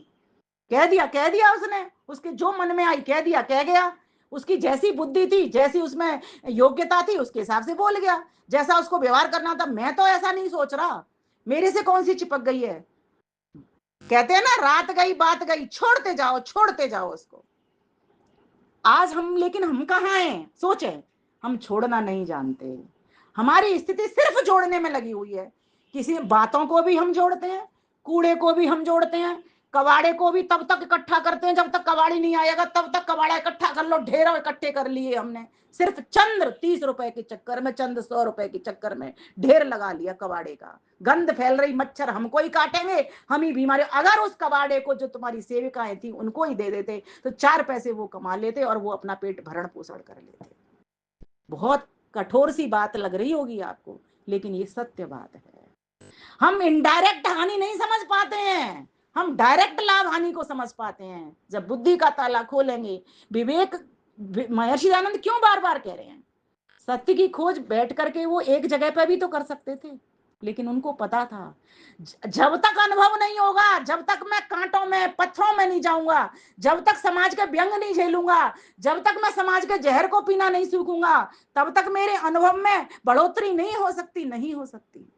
[SPEAKER 2] कह दिया उसने, उसके जो मन में आई कह दिया, कह गया। उसकी जैसी बुद्धि थी, जैसी उसमें योग्यता थी, उसके हिसाब से बोल गया, जैसा उसको व्यवहार करना था। मैं तो ऐसा नहीं सोच रहा, मेरे से कौन सी चिपक गई है। कहते हैं ना, रात गई बात गई, छोड़ते जाओ उसको। आज हम, लेकिन हम कहाँ हैं, सोचे, हम छोड़ना नहीं जानते। हमारी स्थिति सिर्फ जोड़ने में लगी हुई है। किसी बातों को भी हम जोड़ते हैं, कूड़े को भी हम जोड़ते हैं, कबाड़े को भी तब तक इकट्ठा करते हैं जब तक कबाड़ी नहीं आएगा, तब तक कबाड़ा इकट्ठा कर लो, ढेरों इकट्ठे कर लिए हमने, सिर्फ चंद 30 रुपए के चक्कर में, चंद 100 रुपए के चक्कर में ढेर लगा लिया कबाड़े का। गंध फैल रही, मच्छर हमको ही काटेंगे, हम ही बीमारी। अगर उस कबाड़े को जो तुम्हारी सेविकाएं थी उनको ही दे देते तो 4 पैसे वो कमा लेते और वो अपना पेट भरण पोषण कर लेते। बहुत कठोर सी बात लग रही होगी आपको, लेकिन ये सत्य बात है। हम इनडायरेक्ट हानि नहीं समझ पाते हैं, हम डायरेक्ट लाभ हानि को समझ पाते हैं जब बुद्धि का ताला खोलेंगे। विवेक, महर्षि दयानंद क्यों बार बार कह रहे हैं, सत्य की खोज बैठ करके वो एक जगह पर भी तो कर सकते थे, लेकिन उनको पता था जब तक अनुभव नहीं होगा, जब तक मैं कांटों में पत्थरों में नहीं जाऊंगा, जब तक समाज के व्यंग नहीं झेलूंगा, जब तक मैं समाज के जहर को पीना नहीं सीखूंगा, तब तक मेरे अनुभव में बढ़ोतरी नहीं हो सकती, नहीं हो सकती।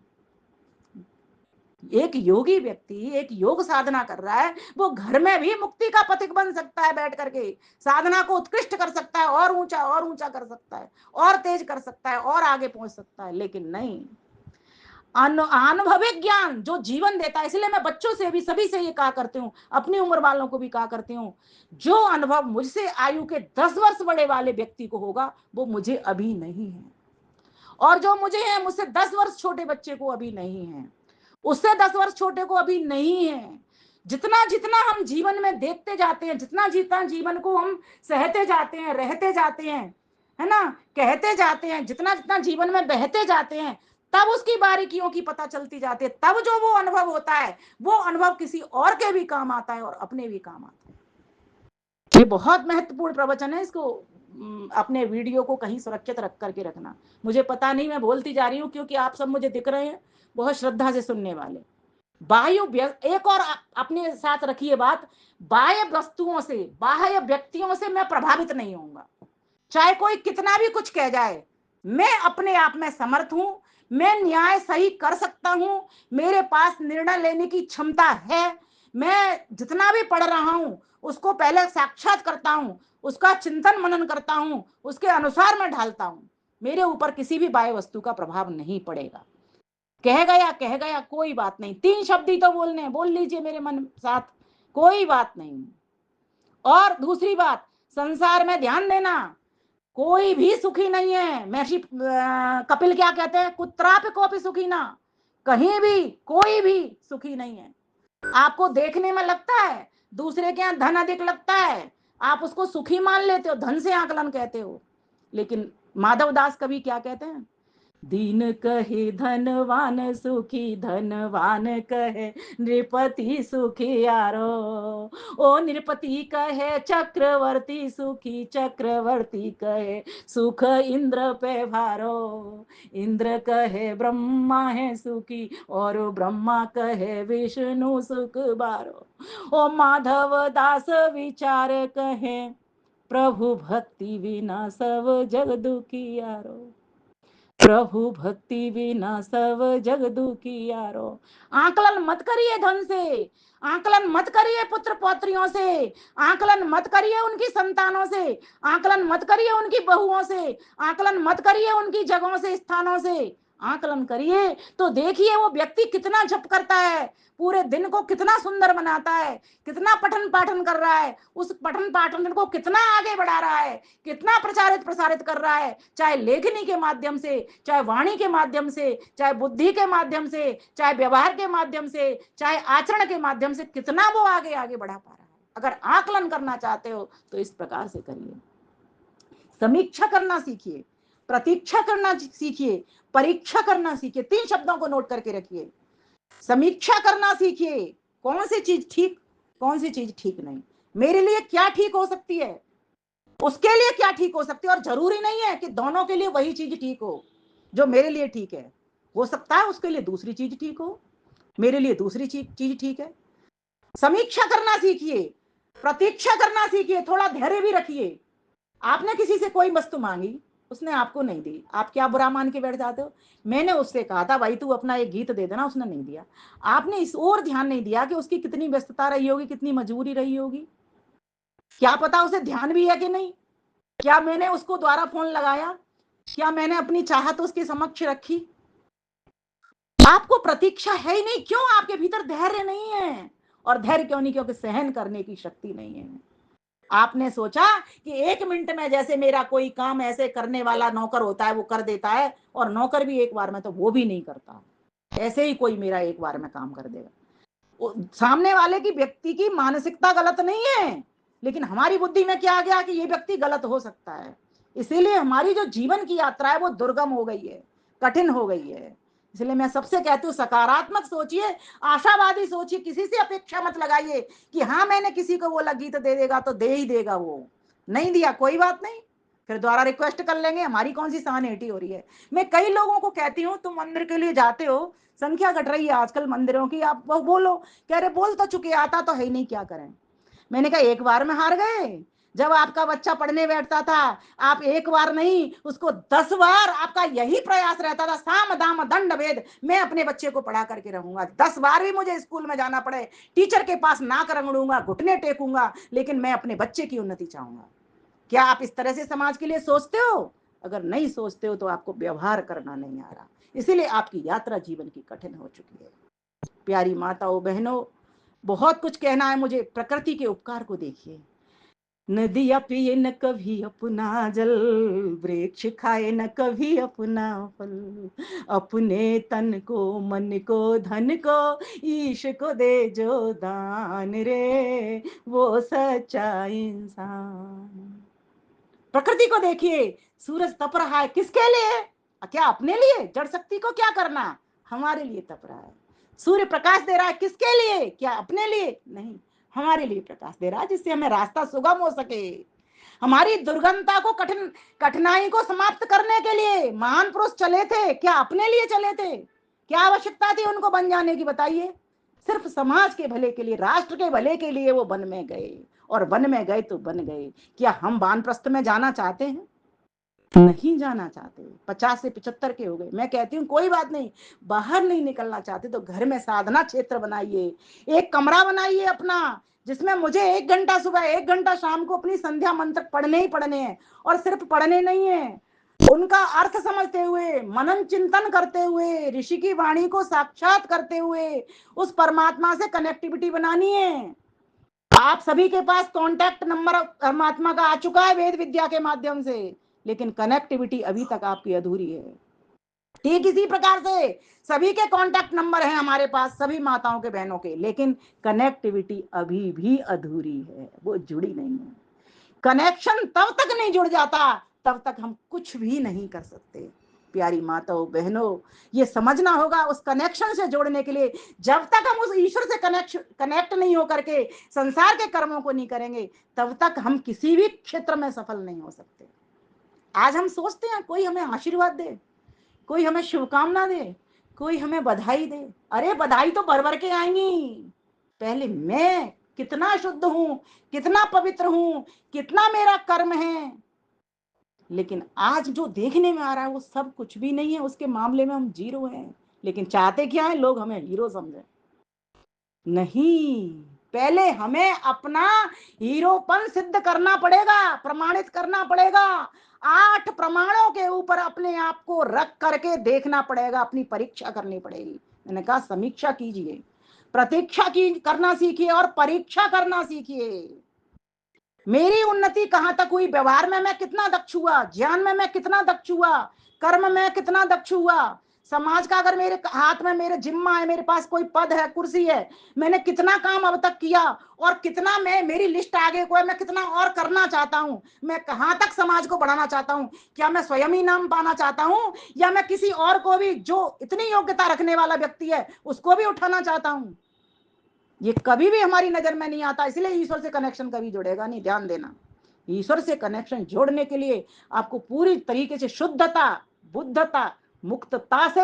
[SPEAKER 2] एक योगी व्यक्ति एक योग साधना कर रहा है, वो घर में भी मुक्ति का पथिक बन सकता है, बैठ करके साधना को उत्कृष्ट कर सकता है, और ऊंचा कर सकता है, और तेज कर सकता है, और आगे पहुंच सकता है। लेकिन नहीं, अनुभविक ज्ञान जो जीवन देता है। इसलिए मैं बच्चों से भी, सभी से ये कहा करती हूँ, अपनी उम्र वालों को भी कहा करती हूँ, जो अनुभव मुझसे आयु के 10 वर्ष बड़े वाले व्यक्ति को होगा, वो मुझे अभी नहीं है, और जो मुझे है, मुझसे 10 वर्ष छोटे बच्चे को अभी नहीं है, उससे 10 वर्ष छोटे को अभी नहीं है। जितना जितना हम जीवन में देखते जाते हैं, जितना जितना जीवन को हम सहते जाते हैं, रहते जाते हैं, है ना, कहते जाते हैं, जितना जितना जीवन में बहते जाते हैं, तब उसकी बारीकियों की पता चलती जाती है। तब जो वो अनुभव होता है, वो अनुभव किसी और के भी काम आता है और अपने भी काम आता है। ये बहुत महत्वपूर्ण प्रवचन है, इसको अपने वीडियो को कहीं सुरक्षित रख करके रखना। मुझे पता नहीं, मैं बोलती जा रही हूँ क्योंकि आप सब मुझे दिख रहे हैं बहुत श्रद्धा से सुनने वाले। एक और अपने साथ रखिए बात, बाह्य वस्तुओं से, बाह्य व्यक्तियों से मैं प्रभावित नहीं होऊंगा, चाहे कोई कितना भी कुछ कह जाए। मैं अपने आप में समर्थ हूं, मैं न्याय सही कर सकता हूं, मेरे पास निर्णय लेने की क्षमता है। मैं जितना भी पढ़ रहा हूं उसको पहले साक्षात करता हूं, उसका चिंतन मनन करता हूं, उसके अनुसार मैं ढालता हूं। मेरे ऊपर किसी भी बाह्य वस्तु का प्रभाव नहीं पड़ेगा। कह गया कोई बात नहीं, 3 शब्द ही तो बोलने, बोल लीजिए मेरे मन साथ, कोई बात नहीं। और दूसरी बात, संसार में ध्यान देना, कोई भी सुखी नहीं है। महर्षि कपिल क्या कहते हैं, कुत्रापि कोपि सुखी ना, कहीं भी कोई भी सुखी नहीं है। आपको देखने में लगता है दूसरे के यहाँ धन अधिक लगता है, आप उसको सुखी मान लेते हो, धन से आकलन कहते हो। लेकिन माधव दास कवि क्या कहते हैं, दीन कहे धनवान सुखी, धनवान कहे नृपति सुखी यारो, ओ नृपति कहे चक्रवर्ती सुखी, चक्रवर्ती कहे सुख इंद्र पे भारो, इंद्र कहे ब्रह्मा है सुखी, और ब्रह्मा कहे विष्णु सुख बारो, ओ माधव दास विचार कहे प्रभु भक्ति विना सब जग दुखियारो, प्रभु भक्ति बिना सब जग दुखियारो। आकलन मत करिए धन से, आकलन मत करिए पुत्र पौत्रियों से, आकलन मत करिए उनकी संतानों से, आकलन मत करिए उनकी बहुओं से, आकलन मत करिए उनकी जगहों से, स्थानों से। आकलन करिए तो देखिए वो व्यक्ति कितना जप करता है, पूरे दिन को कितना सुंदर बनाता है, कितना पठन पाठन कर रहा है, उस पठन पाठन को कितना आगे बढ़ा रहा है, कितना प्रचारित प्रसारित कर रहा है, चाहे लेखनी के माध्यम से, चाहे वाणी के माध्यम से, चाहे बुद्धि के माध्यम से, चाहे व्यवहार के माध्यम से, चाहे आचरण के माध्यम से, कितना वो आगे आगे बढ़ा पा रहा है। अगर आकलन करना चाहते हो तो इस प्रकार से करिए। समीक्षा करना सीखिए, प्रतीक्षा करना सीखिए, परीक्षा करना सीखिए। 3 शब्दों को नोट करके रखिए। समीक्षा करना सीखिए, कौन सी चीज ठीक, कौन सी चीज ठीक नहीं, मेरे लिए क्या ठीक हो सकती है, उसके लिए क्या ठीक हो सकती है। और जरूरी नहीं है कि दोनों के लिए वही चीज ठीक हो। जो मेरे लिए ठीक है, हो सकता है उसके लिए दूसरी चीज ठीक हो, मेरे लिए दूसरी चीज ठीक है। समीक्षा करना सीखिए, प्रतीक्षा करना सीखिए, थोड़ा धैर्य भी रखिए। आपने किसी से कोई वस्तु मांगी, उसने आपको नहीं दी, आप क्या बुरा मान के बैठ जाते हो। मैंने उससे कहा था भाई तू अपना एक गीत दे देना, उसने नहीं दिया। आपने इस ओर ध्यान नहीं दिया कि उसकी कितनी व्यस्तता रही होगी, कितनी मजबूरी रही होगी, क्या पता उसे ध्यान भी है कि नहीं। क्या मैंने उसको दोबारा फोन लगाया, क्या मैंने अपनी चाहत उसके समक्ष रखी। आपको प्रतीक्षा है ही नहीं, क्यों, आपके भीतर धैर्य नहीं है। और धैर्य क्यों नहीं, क्योंकि सहन करने की शक्ति नहीं है। आपने सोचा कि 1 मिनट में जैसे मेरा कोई काम ऐसे करने वाला नौकर होता है वो कर देता है, और नौकर भी एक बार में तो वो भी नहीं करता, ऐसे ही कोई मेरा एक बार में काम कर देगा। सामने वाले की व्यक्ति की मानसिकता गलत नहीं है, लेकिन हमारी बुद्धि में क्या आ गया कि ये व्यक्ति गलत हो सकता है। इसीलिए हमारी जो जीवन की यात्रा है वो दुर्गम हो गई है, कठिन हो गई है। इसलिए मैं सबसे कहती हूँ सकारात्मक सोचिए, आशावादी सोचिए, किसी से अपेक्षा मत लगाइए कि हाँ मैंने किसी को बोला गीत दे देगा तो दे ही देगा, वो नहीं दिया कोई बात नहीं, फिर दोबारा रिक्वेस्ट कर लेंगे, हमारी कौन सी सहानुभूति हो रही है। मैं कई लोगों को कहती हूँ तुम मंदिर के लिए जाते हो, संख्या घट रही है आजकल मंदिरों की, आप वो बोलो, कह रहे बोल तो चुके, आता तो है ही नहीं, क्या करें। मैंने कहा एक बार में हार गए। जब आपका बच्चा पढ़ने बैठता था, आप एक बार नहीं उसको 10 बार, आपका यही प्रयास रहता था, साम दाम दंड भेद, मैं अपने बच्चे को पढ़ा करके रहूंगा, 10 बार भी मुझे स्कूल में जाना पड़े, टीचर के पास नाक रगड़ूंगा, घुटने टेकूंगा, लेकिन मैं अपने बच्चे की उन्नति चाहूंगा। क्या आप इस तरह से समाज के लिए सोचते हो। अगर नहीं सोचते हो तो आपको व्यवहार करना नहीं आ रहा, इसीलिए आपकी यात्रा जीवन की कठिन हो चुकी है। प्यारी माताओं बहनों, बहुत कुछ कहना है मुझे। प्रकृति के उपकार को देखिए, नदियां पिए न कभी अपना जल, वृक्ष खाए न कभी अपना फल, अपने तन को मन को धन को ईश को दे जो दान रे, वो सच्चा इंसान। प्रकृति को देखिए, सूरज तप रहा है, किसके लिए, क्या अपने लिए, जड़ शक्ति को क्या करना, हमारे लिए तप रहा है। सूर्य प्रकाश दे रहा है, किसके लिए, क्या अपने लिए, नहीं, हमारे लिए प्रकाश दे रहा है, जिससे हमें रास्ता सुगम हो सके। हमारी दुर्गंधता को, कठिनाई को समाप्त करने के लिए महान पुरुष चले थे, क्या अपने लिए चले थे, क्या आवश्यकता थी उनको बन जाने की, बताइए। सिर्फ समाज के भले के लिए, राष्ट्र के भले के लिए वो वन में गए, और वन में गए तो बन गए। क्या हम वानप्रस्थ में जाना चाहते हैं, नहीं जाना चाहते। 50 से 75 के हो गए, मैं कहती हूँ कोई बात नहीं, बाहर नहीं निकलना चाहते तो घर में साधना क्षेत्र बनाइए, एक कमरा बनाइए अपना, जिसमें मुझे 1 घंटा सुबह 1 घंटा शाम को अपनी संध्या मंत्र पढ़ने ही पढ़ने हैं। और सिर्फ पढ़ने नहीं है, उनका अर्थ समझते हुए, मनन चिंतन करते हुए, ऋषि की वाणी को साक्षात करते हुए उस परमात्मा से कनेक्टिविटी बनानी है। आप सभी के पास कांटेक्ट नंबर परमात्मा का आ चुका है वेद विद्या के माध्यम से, लेकिन कनेक्टिविटी अभी तक आपकी अधूरी है। ठीक इसी प्रकार से सभी के कांटेक्ट नंबर हैं हमारे पास, सभी माताओं के बहनों के, लेकिन कनेक्टिविटी अभी भी अधूरी है, वो जुड़ी नहीं है। कनेक्शन तब तक नहीं जुड़ जाता तब तक हम कुछ भी नहीं कर सकते। प्यारी माताओं बहनों, ये समझना होगा, उस कनेक्शन से जोड़ने के लिए जब तक हम उस ईश्वर से कनेक्ट नहीं होकर के संसार के कर्मों को नहीं करेंगे, तब तक हम किसी भी क्षेत्र में सफल नहीं हो सकते। आज हम सोचते हैं कोई हमें आशीर्वाद दे, कोई हमें शुभकामना दे, कोई हमें बधाई दे, अरे बधाई तो भर भर के आएंगी, पहले मैं कितना शुद्ध हूं, कितना पवित्र हूं, कितना मेरा कर्म है। लेकिन आज जो देखने में आ रहा है वो सब कुछ भी नहीं है, उसके मामले में हम जीरो हैं। लेकिन चाहते क्या है, लोग हमें हीरो समझे। नहीं, पहले हमें अपना हीरोपन सिद्ध करना पड़ेगा, प्रमाणित करना पड़ेगा। 8 प्रमाणों के ऊपर अपने आप को रख करके देखना पड़ेगा, अपनी परीक्षा करनी पड़ेगी। मैंने कहा समीक्षा कीजिए, प्रतीक्षा की करना सीखिए और परीक्षा करना सीखिए। मेरी उन्नति कहां तक हुई? व्यवहार में मैं कितना दक्ष हुआ, ज्ञान में मैं कितना दक्ष हुआ, कर्म में कितना दक्ष हुआ, समाज का अगर मेरे हाथ में मेरे जिम्मा है, मेरे पास कोई पद है, कुर्सी है, मैंने कितना काम अब तक किया और कितना मैं, मेरी लिस्ट आगे को है, मैं कितना और करना चाहता हूं, मैं कहां तक समाज को बढ़ाना चाहता हूं। क्या मैं स्वयं ही नाम पाना चाहता हूं या मैं किसी और को भी, जो इतनी योग्यता रखने वाला व्यक्ति है, उसको भी उठाना चाहता हूं? ये कभी भी हमारी नजर में नहीं आता। इसलिए ईश्वर से कनेक्शन कभी जुड़ेगा नहीं, ध्यान देना। ईश्वर से कनेक्शन जोड़ने के लिए आपको पूरी तरीके से शुद्धता, बुद्धता, मुक्तता से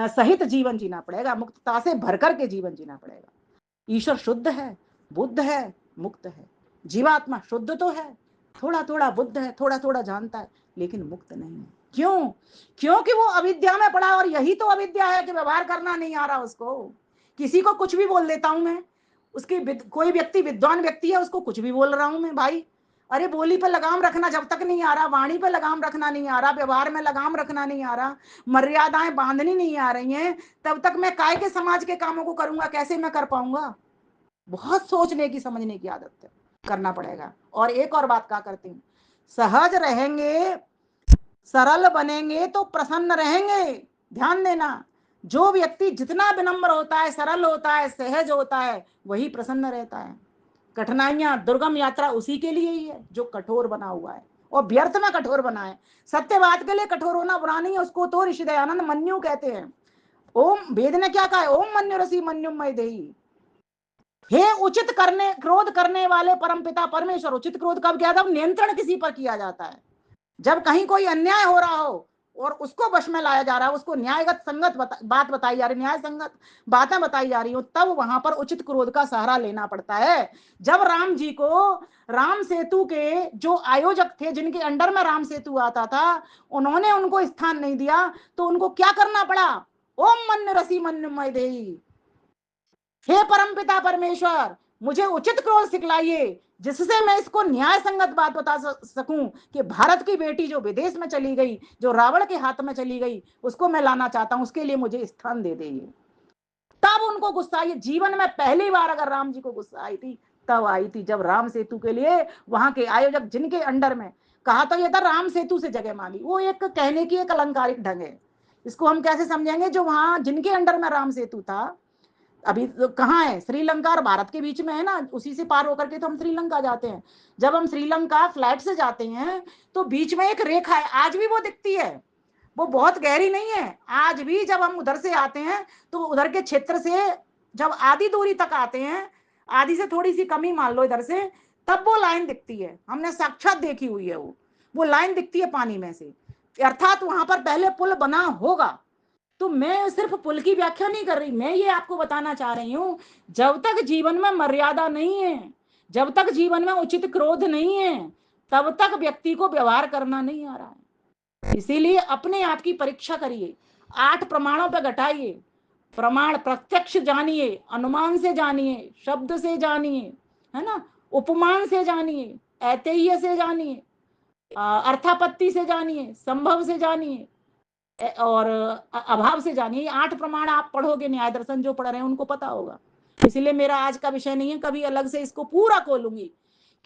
[SPEAKER 2] सहित जीवन जीना पड़ेगा, मुक्तता से भरकर के जीवन जीना पड़ेगा। ईश्वर शुद्ध है, बुद्ध है, मुक्त है। जीवात्मा शुद्ध तो है, थोड़ा थोड़ा बुद्ध है, थोड़ा थोड़ा जानता है, लेकिन मुक्त नहीं है। क्यों? क्योंकि वो अविद्या में पड़ा, और यही तो अविद्या है कि व्यवहार करना नहीं आ रहा उसको। किसी को कुछ भी बोल देता हूं मैं, उसकी कोई व्यक्ति विद्वान व्यक्ति है, उसको कुछ भी बोल रहा हूं मैं। भाई अरे बोली पे लगाम रखना जब तक नहीं आ रहा, वाणी पे लगाम रखना नहीं आ रहा, व्यवहार में लगाम रखना नहीं आ रहा, मर्यादाएं बांधनी नहीं आ रही हैं, तब तक मैं काय के समाज के कामों को करूंगा? कैसे मैं कर पाऊंगा? बहुत सोचने की, समझने की आदत है, करना पड़ेगा। और एक और बात क्या करती हूँ, सहज रहेंगे, सरल बनेंगे तो प्रसन्न रहेंगे। ध्यान देना, जो व्यक्ति जितना विनम्र होता है, सरल होता है, सहज होता है, वही प्रसन्न रहता है। कठिनाइयां, दुर्गम यात्रा उसी के लिए ही है जो कठोर बना हुआ है और व्यर्थ में कठोर बना है। सत्यवाद के लिए कठोर होना बुरा नहीं है, उसको तो ऋषि दयानंद मन्यु कहते हैं। ओम, वेद ने क्या कहा है? ओम मन्यु रसी मन्युम मय देही। हे उचित करने, क्रोध करने वाले परमपिता परमेश्वर। उचित क्रोध कब किया? जब नियंत्रण किसी पर किया जाता है, जब कहीं कोई अन्याय हो रहा हो और उसको वश में लाया जा रहा है, उसको न्यायगत संगत बात बताई जा रही, न्याय संगत बातें बताई जा रही हो, तब वहां पर उचित क्रोध का सहारा लेना पड़ता है। जब राम जी को, राम सेतु के जो आयोजक थे, जिनके अंडर में राम सेतु आता था, उन्होंने उनको स्थान नहीं दिया, तो उनको क्या करना पड़ा? ओम मन रसी मन मय देही। हे परमपिता परमेश्वर, मुझे उचित क्रोध सिखलाइए, जिससे मैं इसको न्याय संगत बात बता सकूं कि भारत की बेटी जो विदेश में चली गई, जो रावण के हाथ में चली गई, उसको मैं लाना चाहता हूं, उसके लिए मुझे स्थान दे देंगे। तब उनको गुस्सा आई। जीवन में पहली बार अगर राम जी को गुस्सा आई थी, तब आई थी जब राम सेतु के लिए वहां के आयोजक, जिनके अंडर में, कहा तो यह था राम सेतु से जगह मांगी। वो एक कहने की एक अलंकारिक ढंग है, इसको हम कैसे समझेंगे? जो वहां जिनके अंडर में राम सेतु था, अभी तो कहाँ है, श्रीलंका और भारत के बीच में है ना, उसी से पार होकर के तो हम श्रीलंका जाते हैं। जब हम श्रीलंका फ्लाइट से जाते हैं तो बीच में एक रेखा है, आज भी वो दिखती है, वो बहुत गहरी नहीं है। आज भी जब हम उधर से आते हैं तो उधर के क्षेत्र से जब आधी दूरी तक आते हैं, आधी से थोड़ी सी कमी मान लो इधर से, तब वो लाइन दिखती है। हमने साक्षात देखी हुई है, वो लाइन दिखती है पानी में से, अर्थात वहां पर पहले पुल बना होगा। तो मैं सिर्फ पुल की व्याख्या नहीं कर रही, मैं ये आपको बताना चाह रही हूं, जब तक जीवन में मर्यादा नहीं है, जब तक जीवन में उचित क्रोध नहीं है, तब तक व्यक्ति को व्यवहार करना नहीं आ रहा है। इसीलिए अपने आप की परीक्षा करिए, 8 प्रमाणों पर घटाइए। प्रमाण प्रत्यक्ष जानिए, अनुमान से जानिए, शब्द से जानिए, है ना, उपमान से जानिए, ऐतेह्य से जानिए, अर्थापत्ति से जानिए, संभव से जानिए और अभाव से जानिए। 8 प्रमाण आप पढ़ोगे, न्याय दर्शन जो पढ़ रहे हैं उनको पता होगा। इसलिए मेरा आज का विषय नहीं है, कभी अलग से इसको पूरा खोलूंगी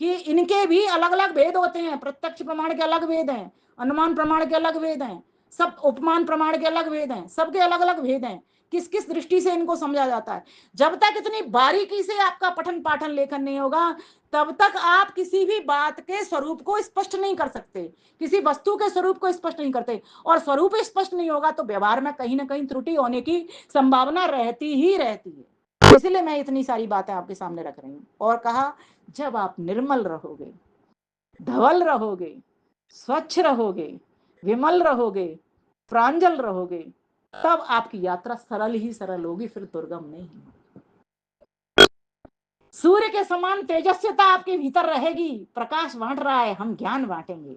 [SPEAKER 2] कि इनके भी अलग अलग भेद होते हैं। प्रत्यक्ष प्रमाण के अलग भेद हैं, अनुमान प्रमाण के अलग भेद हैं, सब उपमान प्रमाण के अलग भेद हैं, सबके अलग अलग भेद हैं। किस किस दृष्टि से इनको समझा जाता है। जब तक इतनी बारीकी से आपका पठन पाठन लेखन नहीं होगा, तब तक आप किसी भी बात के स्वरूप को स्पष्ट नहीं कर सकते, किसी वस्तु के स्वरूप को स्पष्ट नहीं करते। और स्वरूप स्पष्ट नहीं होगा तो व्यवहार में कहीं ना कहीं त्रुटि होने की संभावना रहती ही रहती है। इसलिए मैं इतनी सारी बातें आपके सामने रख रही हूं। और कहा, जब आप निर्मल रहोगे, धवल रहोगे, स्वच्छ रहोगे, विमल रहोगे, प्रांजल रहोगे, तब आपकी यात्रा सरल ही सरल होगी, फिर दुर्गम नहीं। सूर्य के समान तेजस्विता आपके भीतर रहेगी, प्रकाश बांट रहा है, हम ज्ञान बांटेंगे।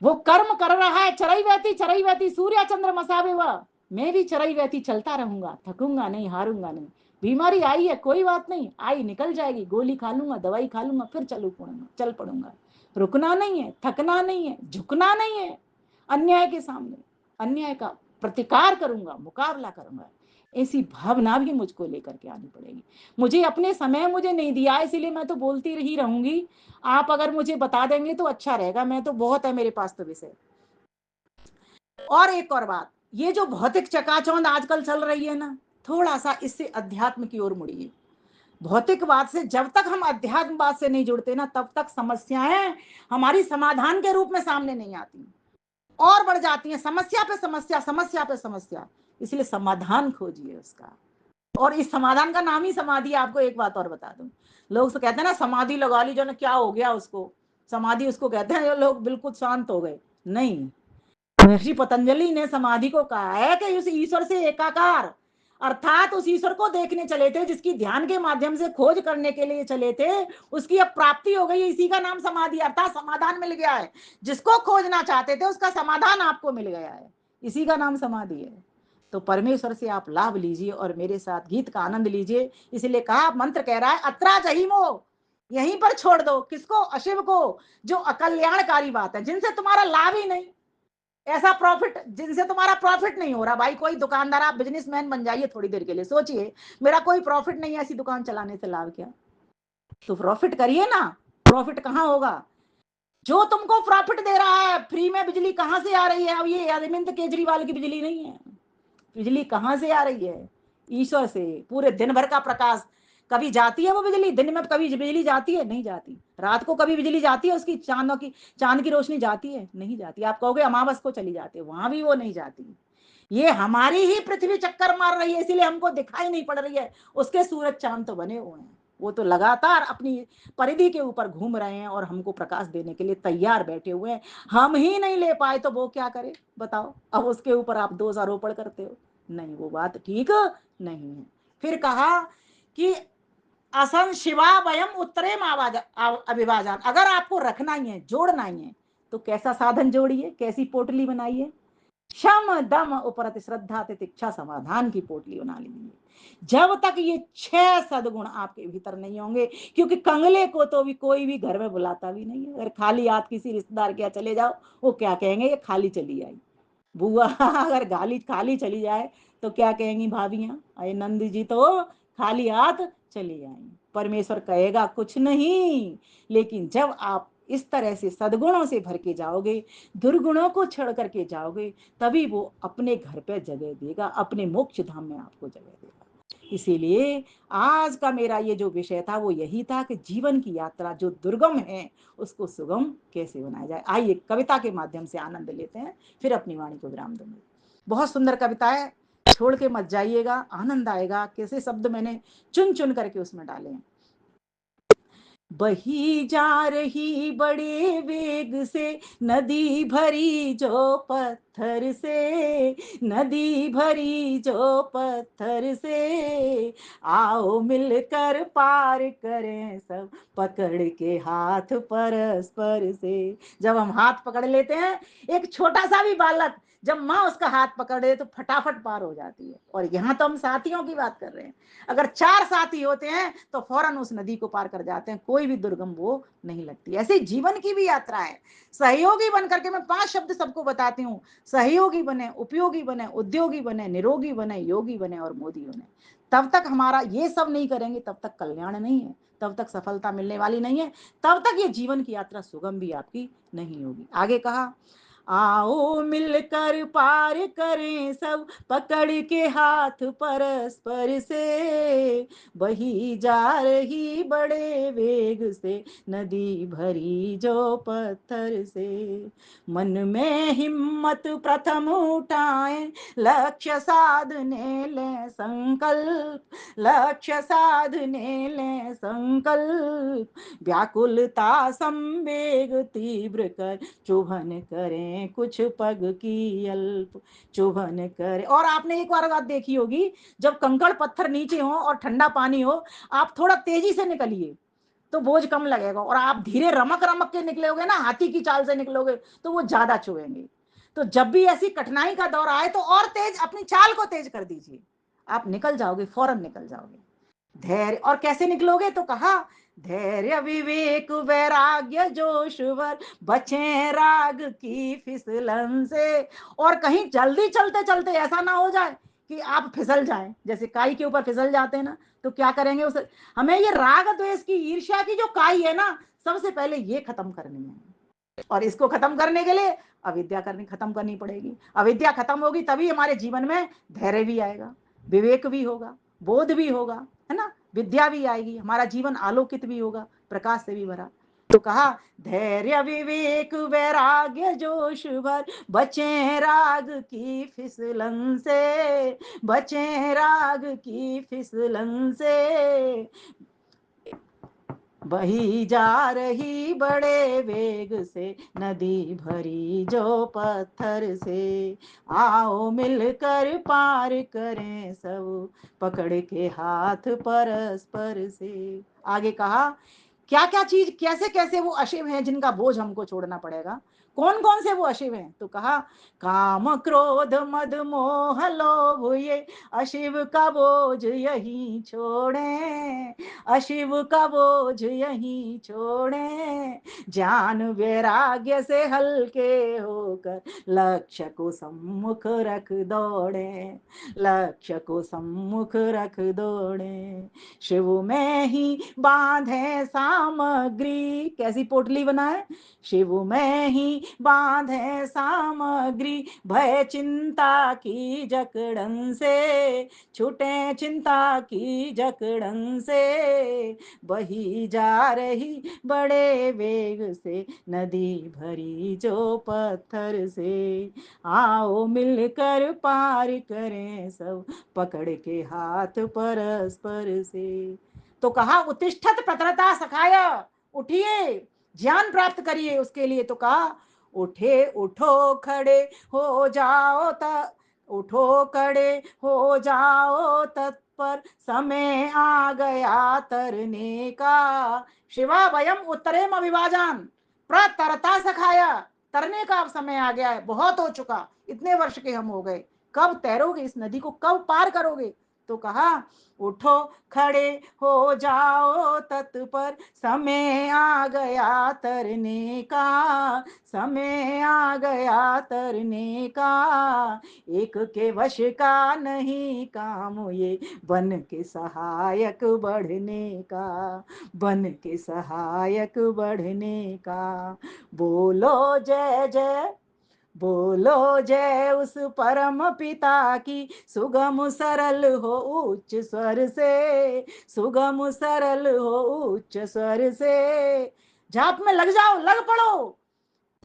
[SPEAKER 2] वो कर्म कर रहा है, चरई वहती सूर्य चंद्र मसावे, वह मैं भी चरई वहती चलता रहूंगा, थकूंगा नहीं, हारूंगा नहीं। बीमारी आई है, कोई बात नहीं, आई निकल जाएगी, गोली खा लूंगा, दवाई खा लूंगा, फिर चल पड़ूंगा। रुकना नहीं है, थकना नहीं है, झुकना नहीं है। अन्याय के सामने अन्याय का प्रतिकार करूंगा, मुकाबला करूंगा। ऐसी भावना भी मुझको लेकर के आनी पड़ेगी। मुझे अपने समय मुझे नहीं दिया, इसीलिए मैं तो बोलती ही रहूंगी। आप अगर मुझे बता देंगे तो अच्छा रहेगा, मैं तो बहुत है मेरे पास तो विषय। और एक और बात, ये जो भौतिक चकाचौंध आजकल चल रही है ना, थोड़ा सा इससे अध्यात्म की ओर मुड़िए। भौतिकवाद से जब तक हम अध्यात्मवाद से नहीं जुड़ते ना, तब तक समस्याएं हमारी समाधान के रूप में सामने नहीं आती, और बढ़ जाती हैं, समस्या पे समस्या, समस्या पे समस्या। इसलिए समाधान खोजिए उसका, और इस समाधान का नाम ही समाधि है। आपको एक बात और बता दूं, लोग तो कहते हैं ना समाधि लगा ली, जो ना क्या हो गया उसको, समाधि उसको कहते हैं जो लोग बिल्कुल शांत हो गए। नहीं, महर्षि पतंजलि ने समाधि को कहा है कि उस ईश्वर से एकाकार, अर्थात उस ईश्वर को देखने चले थे, जिसकी ध्यान के माध्यम से खोज करने के लिए चले थे, उसकी अब प्राप्ति हो गई। इसी का नाम समाधि, अर्थात समाधान मिल गया है। जिसको खोजना चाहते थे उसका समाधान आपको मिल गया है, इसी का नाम समाधि है। तो परमेश्वर से आप लाभ लीजिए और मेरे साथ गीत का आनंद लीजिए। इसलिए कहा, मंत्र कह रहा है, अत्रा जहीमो, यहीं पर छोड़ दो। किसको? अशिव को, जो अकल्याणकारी बात है, जिनसे तुम्हारा लाभ ही नहीं, ऐसा प्रॉफिट जिनसे तुम्हारा प्रॉफिट नहीं हो रहा। भाई कोई दुकानदार, आप बिजनेसमैन बन जाइए थोड़ी देर के लिए, सोचिए मेरा कोई प्रॉफिट नहीं है, ऐसी दुकान चलाने से लाभ क्या? तो प्रॉफिट करिए ना। प्रॉफिट कहां होगा? जो तुमको प्रॉफिट दे रहा है, फ्री में बिजली कहां से आ रही है? अब ये अरविंद केजरीवाल की बिजली नहीं है। बिजली कहां से आ रही है? ईश्वर से। पूरे दिन भर का प्रकाश, कभी जाती है वो बिजली दिन में, कभी बिजली जाती है, नहीं जाती। रात को कभी बिजली जाती है, उसकी चांद की रोशनी जाती है, नहीं जाती। आप कहोगे अमावस को चली जाती है, वहां भी वो नहीं जाती। ये हमारी ही पृथ्वी चक्कर मार रही है, इसीलिए हमको दिखाई नहीं पड़ रही है। उसके सूरज चांद तो बने हुए हैं, वो तो लगातार अपनी परिधि के ऊपर घूम रहे हैं और हमको प्रकाश देने के लिए तैयार बैठे हुए हैं। हम ही नहीं ले पाए तो वो क्या करे बताओ? अब उसके ऊपर आप दोष आरोपण करते हो, नहीं, वो बात ठीक नहीं है। फिर कहा कि असन शिवा वयम उत्तरे अभिभाजन, अगर आपको रखना ही है, जोड़ना ही है, तो कैसा साधन जोड़िए, कैसी पोटली बनाइए? शम दम उपरत श्रद्धा तितिक्षा समाधान की पोटली बना लीजिए। जब तक ये 6 सदगुण आपके भीतर नहीं होंगे, क्योंकि कंगले को तो भी कोई भी घर में बुलाता भी नहीं है। अगर खाली हाथ किसी रिश्तेदार के यहाँ चले जाओ, वो क्या कहेंगे? ये खाली चली आई बुआ। अगर खाली खाली चली जाए तो क्या कहेंगी भाभियां? अरे नंद जी तो खाली हाथ चली आई। परमेश्वर कहेगा कुछ नहीं, लेकिन जब आप इस तरह से सद्गुणों से भर के जाओगे, दुर्गुणों को छोड़ करके जाओगे, तभी वो अपने घर पे जगह देगा, अपने मोक्ष धाम में आपको जगह देगा। इसीलिए आज का मेरा ये जो विषय था वो यही था कि जीवन की यात्रा जो दुर्गम है, उसको सुगम कैसे बनाया जाए। आइए कविता के माध्यम से आनंद लेते हैं, फिर अपनी वाणी को विराम दूंगी। बहुत सुंदर कविता है, छोड़ के मत जाइएगा, आनंद आएगा। कैसे शब्द मैंने चुन चुन करके उसमें डाले हैं। बही जा रही बड़े वेग से नदी भरी जो पत्थर से, नदी भरी जो पत्थर से, आओ मिलकर पार करें सब पकड़ के हाथ परस्पर से। जब हम हाथ पकड़ लेते हैं, एक छोटा सा भी बालक जब माँ उसका हाथ पकड़े तो फटाफट पार हो जाती है। और यहाँ तो हम साथियों की बात कर रहे हैं, अगर 4 साथी होते हैं तो फौरन उस नदी को पार कर जाते हैं, कोई भी दुर्गम वो नहीं लगती। ऐसे जीवन की भी यात्रा है। सहयोगी बन करके, मैं 5 शब्द सबको बताती हूँ, सहयोगी बने, उपयोगी बने, उद्योगी बने, निरोगी बने, योगी बने और मोदी बने। तब तक हमारा ये सब नहीं करेंगे, तब तक कल्याण नहीं है, तब तक सफलता मिलने वाली नहीं है, तब तक ये जीवन की यात्रा सुगम भी आपकी नहीं होगी। आगे कहा, आओ मिलकर पार करें सब पकड़ के हाथ परस्पर से, बही जा रही बड़े वेग से नदी भरी जो पत्थर से। मन में हिम्मत प्रथम उठाएं, लक्ष्य साधने ले संकल्प, लक्ष्य साधने ले संकल्प, व्याकुलता संवेग तीव्र कर चुभन करें कुछ पग की अल्प, चुभन करें। और आपने एक बार बात देखी होगी, जब कंकड़ पत्थर नीचे हो और ठंडा पानी हो, आप थोड़ा तेजी से निकलिए तो बोझ कम लगेगा, और आप धीरे रमक रमक के निकलोगे ना, हाथी की चाल से निकलोगे, तो वो ज्यादा चुभेंगे। तो जब भी ऐसी कठिनाई का दौर आए तो और तेज अपनी चाल को तेज कर दीजिए, आप निकल जाओगे, फौरन निकल जाओगे। धैर्य और कैसे निकलोगे तो कहा धैर्य विवेक वैराग्य जोशवर बचें राग की फिसलन से। और कहीं जल्दी चलते चलते ऐसा ना हो जाए कि आप फिसल जाएं, जैसे काई के ऊपर फिसल जाते हैं ना, तो क्या करेंगे उसे। हमें ये राग द्वेष की ईर्ष्या की जो काई है ना, सबसे पहले ये खत्म करनी है। और इसको खत्म करने के लिए अविद्या करनी खत्म करनी पड़ेगी। अविद्या खत्म होगी तभी हमारे जीवन में धैर्य भी आएगा, विवेक भी होगा, बोध भी होगा, है ना, विद्या भी आएगी, हमारा जीवन आलोकित भी होगा, प्रकाश से भी भरा। तो कहा धैर्य विवेक वैराग्य जोश भर बचें राग की फिसलन से, बचें राग की फिसलन से। बही जा रही बड़े वेग से नदी भरी जो पत्थर से, आओ मिलकर पार करें सब पकड़ के हाथ परस्पर से। आगे कहा क्या क्या चीज कैसे कैसे वो अशिव हैं जिनका बोझ हमको छोड़ना पड़ेगा। कौन कौन से वो अशिव हैं तो कहा काम क्रोध मद मोह लोभ ये अशिव का बोझ यही छोड़ें, अशिव का बोझ यही छोड़ें, ज्ञान वैराग्य से हल्के होकर लक्ष्य को सम्मुख रख दौड़े, लक्ष्य को सम्मुख रख दौड़े। शिव में ही बांधे सामग्री, कैसी पोटली बनाए, शिव में ही बांधे सामग्री, भय चिंता की जकड़न से, छूटे चिंता की जकड़न से। बही जा रही बड़े वेग से नदी भरी जो पत्थर से, आओ मिलकर पार करें सब पकड़ के हाथ परस्पर से। तो कहा उत्तिष्ठत प्रतरता सखाय, उठिए ज्ञान प्राप्त करिए। उसके लिए तो कहा उठे उठो खड़े हो जाओ त, उठो खड़े हो जाओ तत्पर, समय आ गया तरने का। शिवा वयम उत्तरेम अभिवाजान प्रतरता सखाया, तरने का अब समय आ गया है, बहुत हो चुका, इतने वर्ष के हम हो गए, कब तैरोगे इस नदी को, कब पार करोगे। तो कहा उठो खड़े हो जाओ तत्पर, समय आ गया तरने का, समय आ गया तरने का। एक के वश का नहीं काम ये, बन के सहायक बढ़ने का, बन के सहायक बढ़ने का। बोलो जय जय, बोलो जय उस परम पिता की, सुगम सरल हो उच्च स्वर से, सुगम सरल हो उच्च स्वर से। जाप में लग जाओ, लग पड़ो,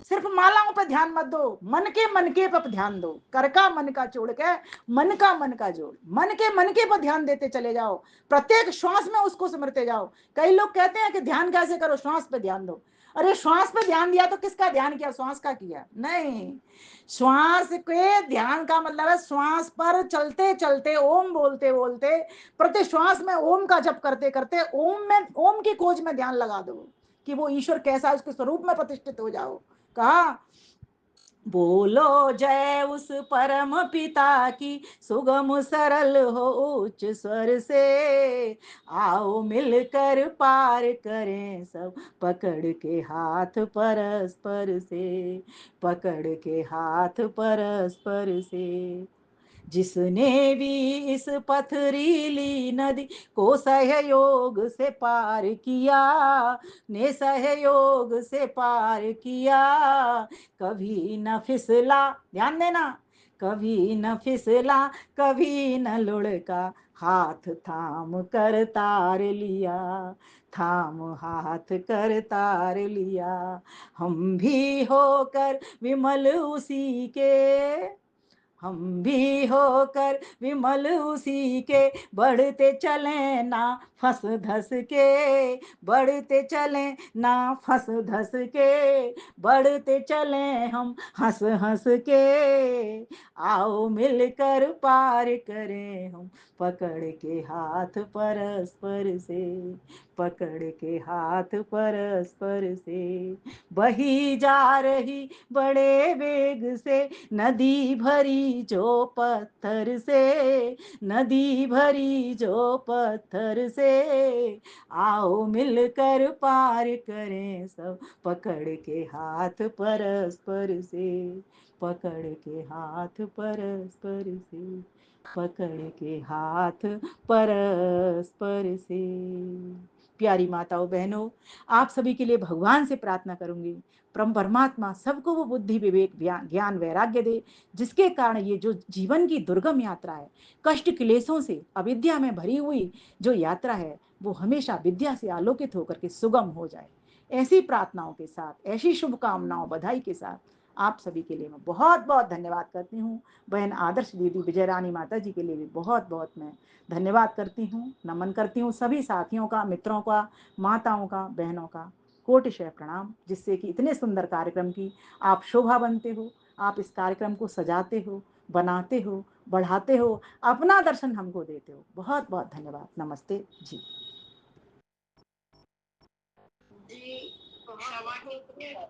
[SPEAKER 2] सिर्फ मालाओं पे ध्यान मत दो, मन के पर ध्यान दो, कर का मन का जोड़ के मन का जोड़, मन के पर ध्यान देते चले जाओ, प्रत्येक श्वास में उसको सिमरते जाओ। कई लोग कहते हैं कि ध्यान कैसे करो, श्वास पे ध्यान दो। अरे श्वास पे ध्यान दिया तो किसका ध्यान किया, श्वास का किया नहीं। श्वास के ध्यान का मतलब है श्वास पर चलते चलते ओम बोलते बोलते प्रति श्वास में ओम का जप करते करते ओम में, ओम की खोज में ध्यान लगा दो कि वो ईश्वर कैसा है उसके स्वरूप में प्रतिष्ठित हो जाओ। कहा बोलो जय उस परम पिता की, सुगम सरल हो उच्च स्वर से, आओ मिलकर पार करें सब पकड़ के हाथ परस्पर से, पकड़ के हाथ परस्पर से। जिसने भी इस पथरीली नदी को सहयोग से पार किया, ने सहयोग से पार किया, कभी न फिसला, ध्यान देना, कभी न फिसला, कभी न लुढ़का, हाथ थाम कर तार लिया, थाम हाथ कर तार लिया। हम भी होकर विमल उसी के, हम भी होकर विमल उसी के, बढ़ते चले ना फंस धस के, बढ़ते चले ना फंस धस के, बढ़ते चले हम हंस हंस के। आओ मिलकर पार करें हम पकड़ के हाथ परस्पर से, पकड़ के हाथ परस्पर से। बही जा रही बड़े वेग से नदी भरी भरी जो पत्थर से, नदी भरी जो पत्थर से, आओ मिलकर पार करें सब, पकड़ के हाथ परस्पर से, पकड़ के हाथ परस्पर से, पकड़ के हाथ परस्पर से। प्यारी माताओं बहनों, आप सभी के लिए भगवान से प्रार्थना करूंगी, परमात्मा सबको वो बुद्धि विवेक ज्ञान वैराग्य दे, जिसके कारण ये जो जीवन की दुर्गम यात्रा है, कष्ट क्लेशों से अविद्या में भरी हुई जो यात्रा है, वो हमेशा विद्या से आलोकित होकर के सुगम हो जाए। ऐसी प्रार्थनाओं के साथ, ऐसी शुभकामनाओं बधाई के साथ आप सभी के लिए मैं बहुत बहुत धन्यवाद करती हूँ। बहन आदर्श दीदी विजय रानी माता जी के लिए भी बहुत बहुत मैं धन्यवाद करती हूँ, नमन करती हूँ सभी साथियों का, मित्रों का, माताओं का, बहनों का कोटिशः प्रणाम, जिससे कि इतने सुंदर कार्यक्रम की आप शोभा बनते हो, आप इस कार्यक्रम को सजाते हो, बनाते हो, बढ़ाते हो, अपना दर्शन हमको देते हो। बहुत बहुत धन्यवाद। नमस्ते जी।
[SPEAKER 1] जी, क्षमा कीजिए।